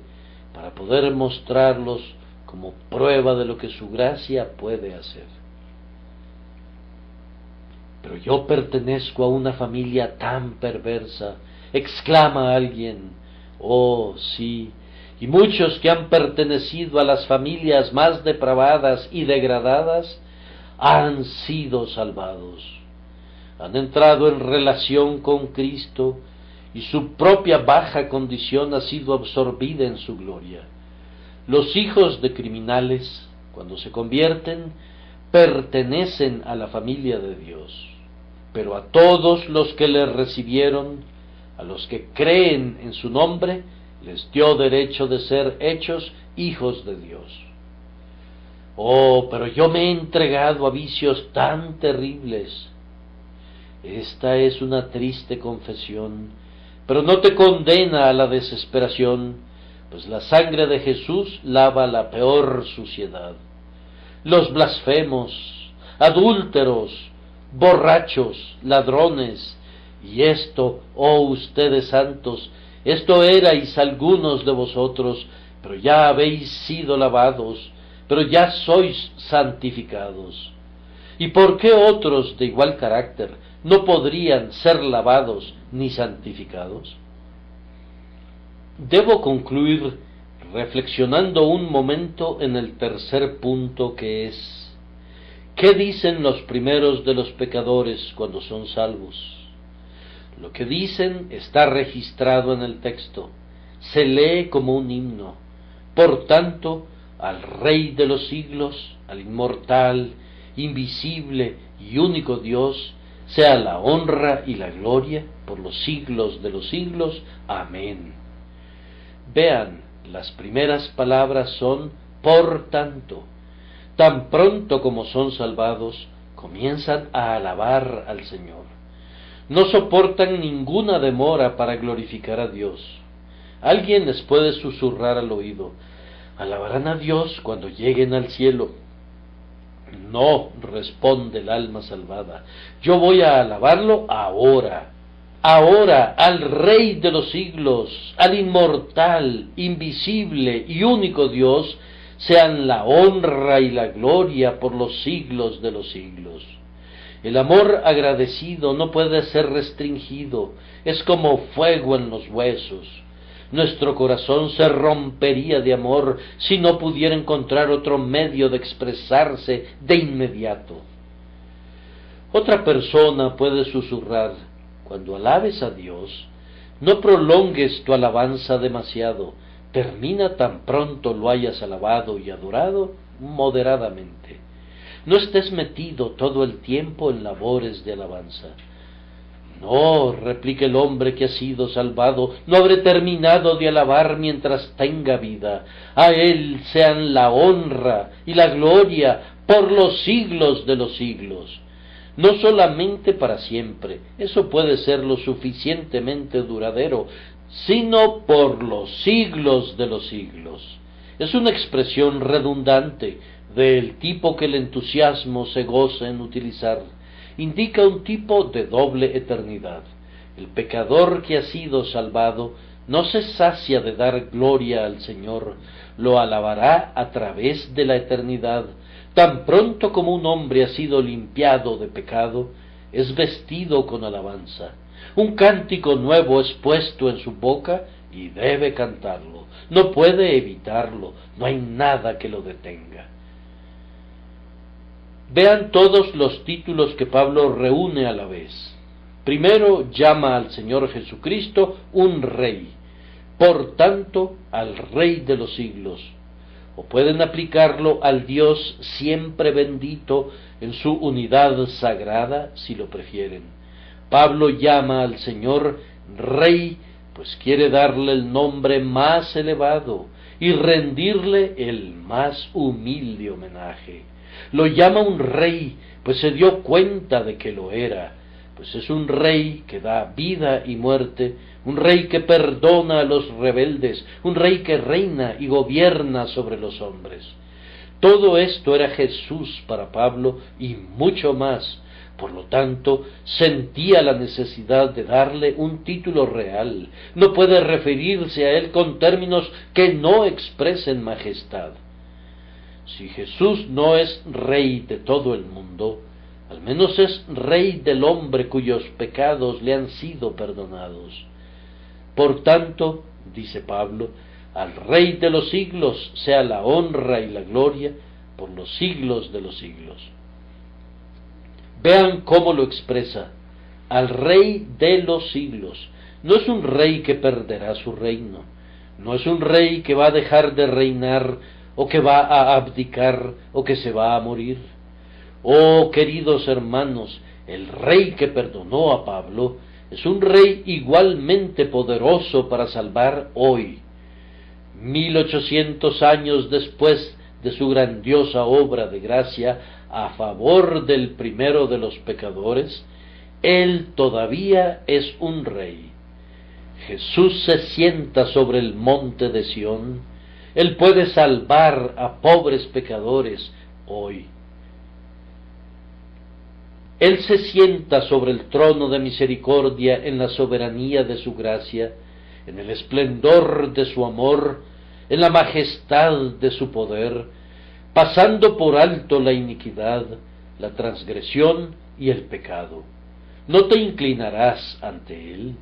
para poder mostrarlos como prueba de lo que su gracia puede hacer. Pero yo pertenezco a una familia tan perversa, exclama alguien. Oh, sí, y muchos que han pertenecido a las familias más depravadas y degradadas han sido salvados. Han entrado en relación con Cristo y su propia baja condición ha sido absorbida en su gloria. Los hijos de criminales, cuando se convierten, pertenecen a la familia de Dios. Pero a todos los que le recibieron, a los que creen en su nombre, les dio derecho de ser hechos hijos de Dios. Oh, pero yo me he entregado a vicios tan terribles. Esta es una triste confesión, pero no te condena a la desesperación, pues la sangre de Jesús lava la peor suciedad. Los blasfemos, adúlteros, borrachos, ladrones, y esto, oh ustedes santos, esto erais algunos de vosotros, pero ya habéis sido lavados, pero ya sois santificados. ¿Y por qué otros de igual carácter no podrían ser lavados ni santificados? Debo concluir reflexionando un momento en el tercer punto, que es: ¿qué dicen los primeros de los pecadores cuando son salvos? Lo que dicen está registrado en el texto, se lee como un himno. Por tanto, al Rey de los siglos, al inmortal, invisible y único Dios, sea la honra y la gloria por los siglos de los siglos. Amén. Vean, las primeras palabras son por tanto. Tan pronto como son salvados, comienzan a alabar al Señor. No soportan ninguna demora para glorificar a Dios. Alguien les puede susurrar al oído: alabarán a Dios cuando lleguen al cielo. No, responde el alma salvada, yo voy a alabarlo ahora. Ahora al Rey de los siglos, al inmortal, invisible y único Dios, sean la honra y la gloria por los siglos de los siglos. El amor agradecido no puede ser restringido, es como fuego en los huesos. Nuestro corazón se rompería de amor si no pudiera encontrar otro medio de expresarse de inmediato. Otra persona puede susurrar: cuando alabes a Dios, no prolongues tu alabanza demasiado, termina tan pronto lo hayas alabado y adorado moderadamente. No estés metido todo el tiempo en labores de alabanza. No, replica el hombre que ha sido salvado, no habré terminado de alabar mientras tenga vida. A Él sean la honra y la gloria por los siglos de los siglos. No solamente para siempre, eso puede ser lo suficientemente duradero, sino por los siglos de los siglos. Es una expresión redundante, del tipo que el entusiasmo se goza en utilizar. Indica un tipo de doble eternidad. El pecador que ha sido salvado no se sacia de dar gloria al Señor, lo alabará a través de la eternidad. Tan pronto como un hombre ha sido limpiado de pecado, es vestido con alabanza. Un cántico nuevo es puesto en su boca y debe cantarlo. No puede evitarlo, no hay nada que lo detenga. Vean todos los títulos que Pablo reúne a la vez. Primero llama al Señor Jesucristo un Rey, por tanto al Rey de los siglos. O pueden aplicarlo al Dios siempre bendito en su unidad sagrada, si lo prefieren. Pablo llama al Señor Rey pues quiere darle el nombre más elevado y rendirle el más humilde homenaje. Lo llama un rey, pues se dio cuenta de que lo era, pues es un rey que da vida y muerte, un rey que perdona a los rebeldes, un rey que reina y gobierna sobre los hombres. Todo esto era Jesús para Pablo y mucho más. Por lo tanto, sentía la necesidad de darle un título real. No puede referirse a él con términos que no expresen majestad. Si Jesús no es rey de todo el mundo, al menos es rey del hombre cuyos pecados le han sido perdonados. Por tanto, dice Pablo, al Rey de los siglos sea la honra y la gloria por los siglos de los siglos. Vean cómo lo expresa, al Rey de los siglos. No es un rey que perderá su reino, no es un rey que va a dejar de reinar, o que va a abdicar, o que se va a morir. Oh, queridos hermanos, el rey que perdonó a Pablo es un rey igualmente poderoso para salvar hoy. 1800 años después de su grandiosa obra de gracia a favor del primero de los pecadores, Él todavía es un rey. Jesús se sienta sobre el monte de Sión. Él puede salvar a pobres pecadores hoy. Él se sienta sobre el trono de misericordia en la soberanía de su gracia, en el esplendor de su amor, en la majestad de su poder, pasando por alto la iniquidad, la transgresión y el pecado. ¿No te inclinarás ante Él?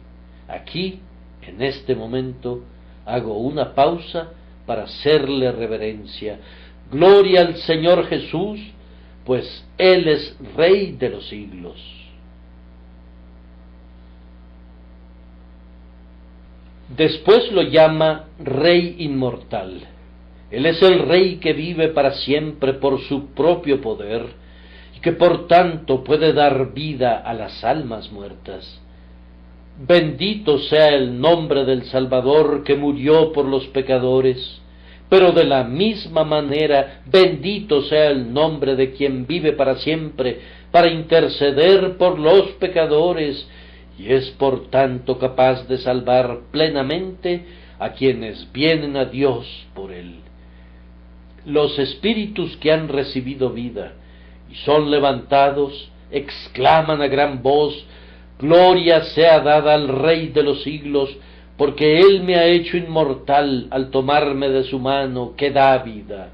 Aquí, en este momento, hago una pausa para hacerle reverencia. Gloria al Señor Jesús, pues Él es Rey de los siglos. Después lo llama Rey inmortal. Él es el Rey que vive para siempre por su propio poder y que por tanto puede dar vida a las almas muertas. Bendito sea el nombre del Salvador que murió por los pecadores, pero de la misma manera bendito sea el nombre de quien vive para siempre para interceder por los pecadores y es por tanto capaz de salvar plenamente a quienes vienen a Dios por él. Los espíritus que han recibido vida y son levantados exclaman a gran voz: Gloria sea dada al Rey de los siglos, porque Él me ha hecho inmortal al tomarme de su mano que da vida.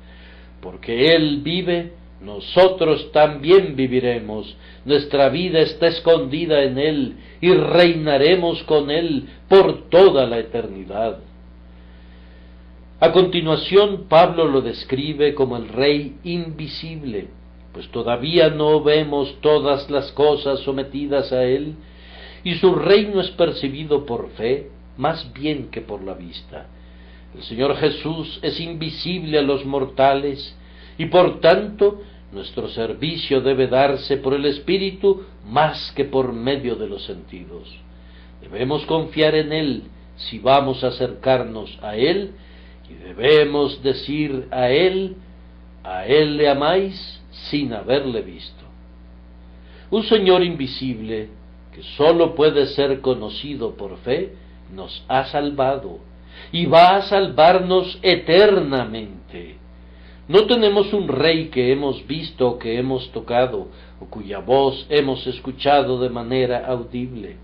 Porque Él vive, nosotros también viviremos. Nuestra vida está escondida en Él y reinaremos con Él por toda la eternidad. A continuación, Pablo lo describe como el Rey invisible, pues todavía no vemos todas las cosas sometidas a Él, y su reino es percibido por fe, más bien que por la vista. El Señor Jesús es invisible a los mortales, y por tanto nuestro servicio debe darse por el Espíritu más que por medio de los sentidos. Debemos confiar en Él si vamos a acercarnos a Él, y debemos decir a Él le amáis sin haberle visto. Un Señor invisible, que sólo puede ser conocido por fe, nos ha salvado, y va a salvarnos eternamente. No tenemos un Rey que hemos visto o que hemos tocado, o cuya voz hemos escuchado de manera audible,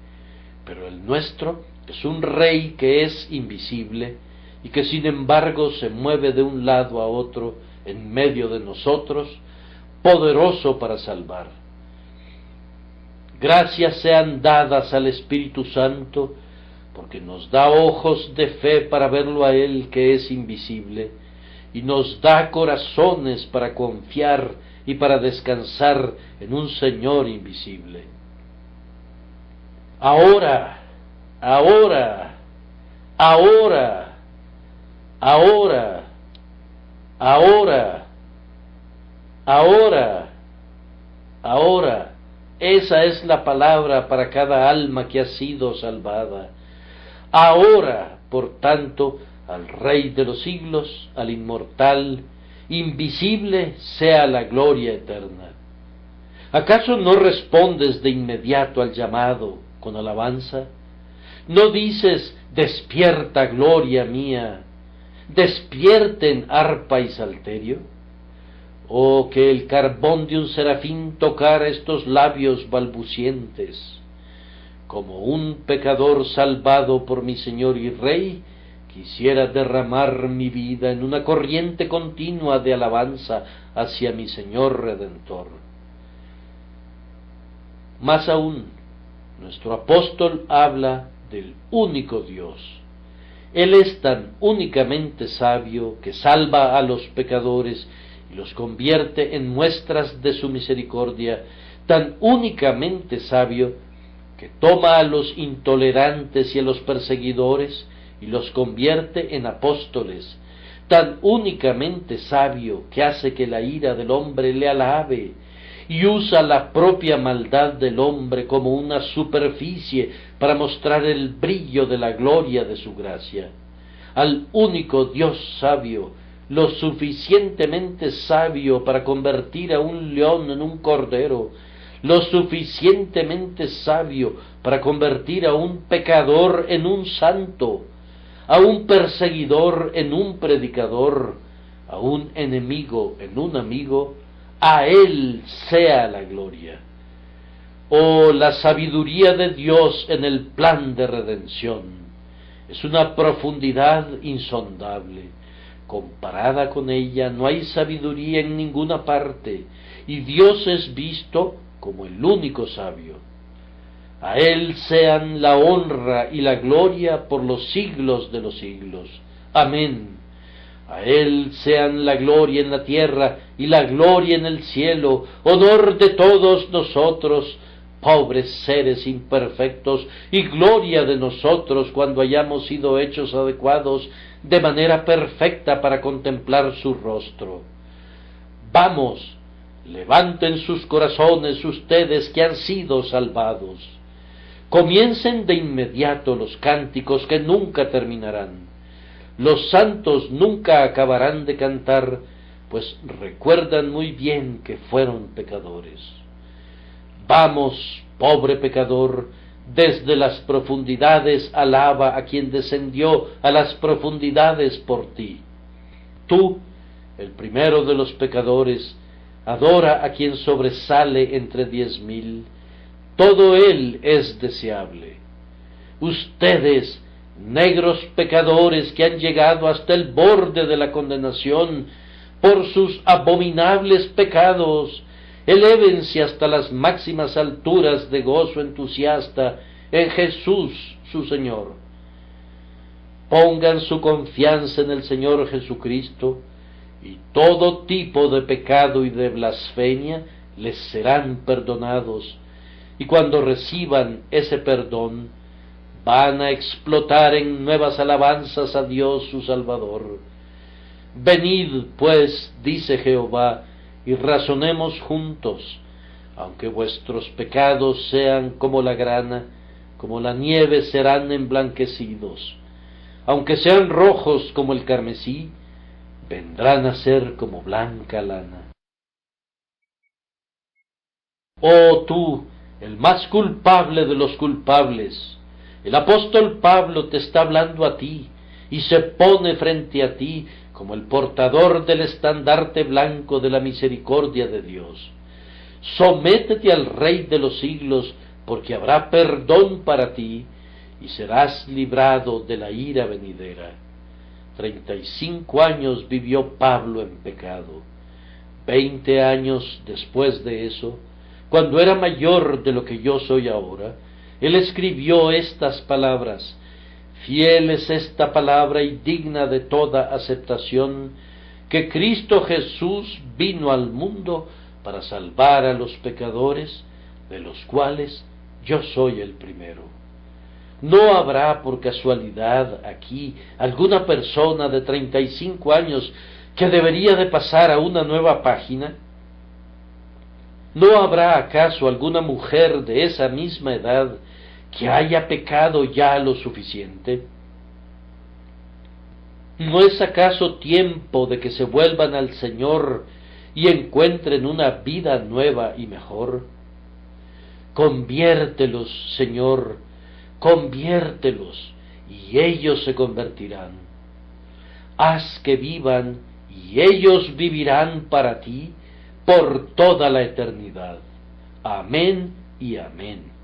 pero el nuestro es un Rey que es invisible, y que sin embargo se mueve de un lado a otro en medio de nosotros, poderoso para salvar. Gracias sean dadas al Espíritu Santo, porque nos da ojos de fe para verlo a Él que es invisible, y nos da corazones para confiar y para descansar en un Señor invisible. Ahora, ahora, ahora, ahora, ahora, ahora, esa es la palabra para cada alma que ha sido salvada. Ahora, por tanto, al Rey de los siglos, al inmortal, invisible, sea la gloria eterna. ¿Acaso no respondes de inmediato al llamado con alabanza? ¿No dices, despierta, gloria mía, despierten arpa y salterio? Oh, que el carbón de un serafín tocara estos labios balbucientes. Como un pecador salvado por mi Señor y Rey, quisiera derramar mi vida en una corriente continua de alabanza hacia mi Señor Redentor. Más aún, nuestro apóstol habla del único Dios. Él es tan únicamente sabio que salva a los pecadores y los convierte en muestras de su misericordia, tan únicamente sabio que toma a los intolerantes y a los perseguidores y los convierte en apóstoles, tan únicamente sabio que hace que la ira del hombre le alabe y usa la propia maldad del hombre como una superficie para mostrar el brillo de la gloria de su gracia. Al único Dios sabio, lo suficientemente sabio para convertir a un león en un cordero, lo suficientemente sabio para convertir a un pecador en un santo, a un perseguidor en un predicador, a un enemigo en un amigo, a Él sea la gloria. Oh, la sabiduría de Dios en el plan de redención es una profundidad insondable. Comparada con ella no hay sabiduría en ninguna parte, y Dios es visto como el único sabio. A Él sean la honra y la gloria por los siglos de los siglos. Amén. A Él sean la gloria en la tierra y la gloria en el cielo, honor de todos nosotros, pobres seres imperfectos, y gloria de nosotros cuando hayamos sido hechos adecuados de manera perfecta para contemplar su rostro. Vamos, levanten sus corazones ustedes que han sido salvados. Comiencen de inmediato los cánticos que nunca terminarán. Los santos nunca acabarán de cantar, pues recuerdan muy bien que fueron pecadores. Vamos, pobre pecador, desde las profundidades alaba a quien descendió a las profundidades por ti. Tú, el primero de los pecadores, adora a quien sobresale entre 10,000. Todo él es deseable. Ustedes, negros pecadores que han llegado hasta el borde de la condenación por sus abominables pecados, elévense hasta las máximas alturas de gozo entusiasta en Jesús su Señor. Pongan su confianza en el Señor Jesucristo, y todo tipo de pecado y de blasfemia les serán perdonados, y cuando reciban ese perdón, van a explotar en nuevas alabanzas a Dios su Salvador. Venid, pues, dice Jehová, y razonemos juntos. Aunque vuestros pecados sean como la grana, como la nieve serán emblanquecidos. Aunque sean rojos como el carmesí, vendrán a ser como blanca lana. Oh tú, el más culpable de los culpables, el apóstol Pablo te está hablando a ti, y se pone frente a ti como el portador del estandarte blanco de la misericordia de Dios. Sométete al Rey de los siglos, porque habrá perdón para ti, y serás librado de la ira venidera. 35 años vivió Pablo en pecado. 20 años después de eso, cuando era mayor de lo que yo soy ahora, él escribió estas palabras: fiel es esta palabra y digna de toda aceptación, que Cristo Jesús vino al mundo para salvar a los pecadores, de los cuales yo soy el primero. ¿No habrá por casualidad aquí alguna persona de 35 años que debería de pasar a una nueva página? ¿No habrá acaso alguna mujer de esa misma edad que haya pecado ya lo suficiente? ¿No es acaso tiempo de que se vuelvan al Señor y encuentren una vida nueva y mejor? Conviértelos, Señor, conviértelos, y ellos se convertirán. Haz que vivan, y ellos vivirán para ti por toda la eternidad. Amén y amén.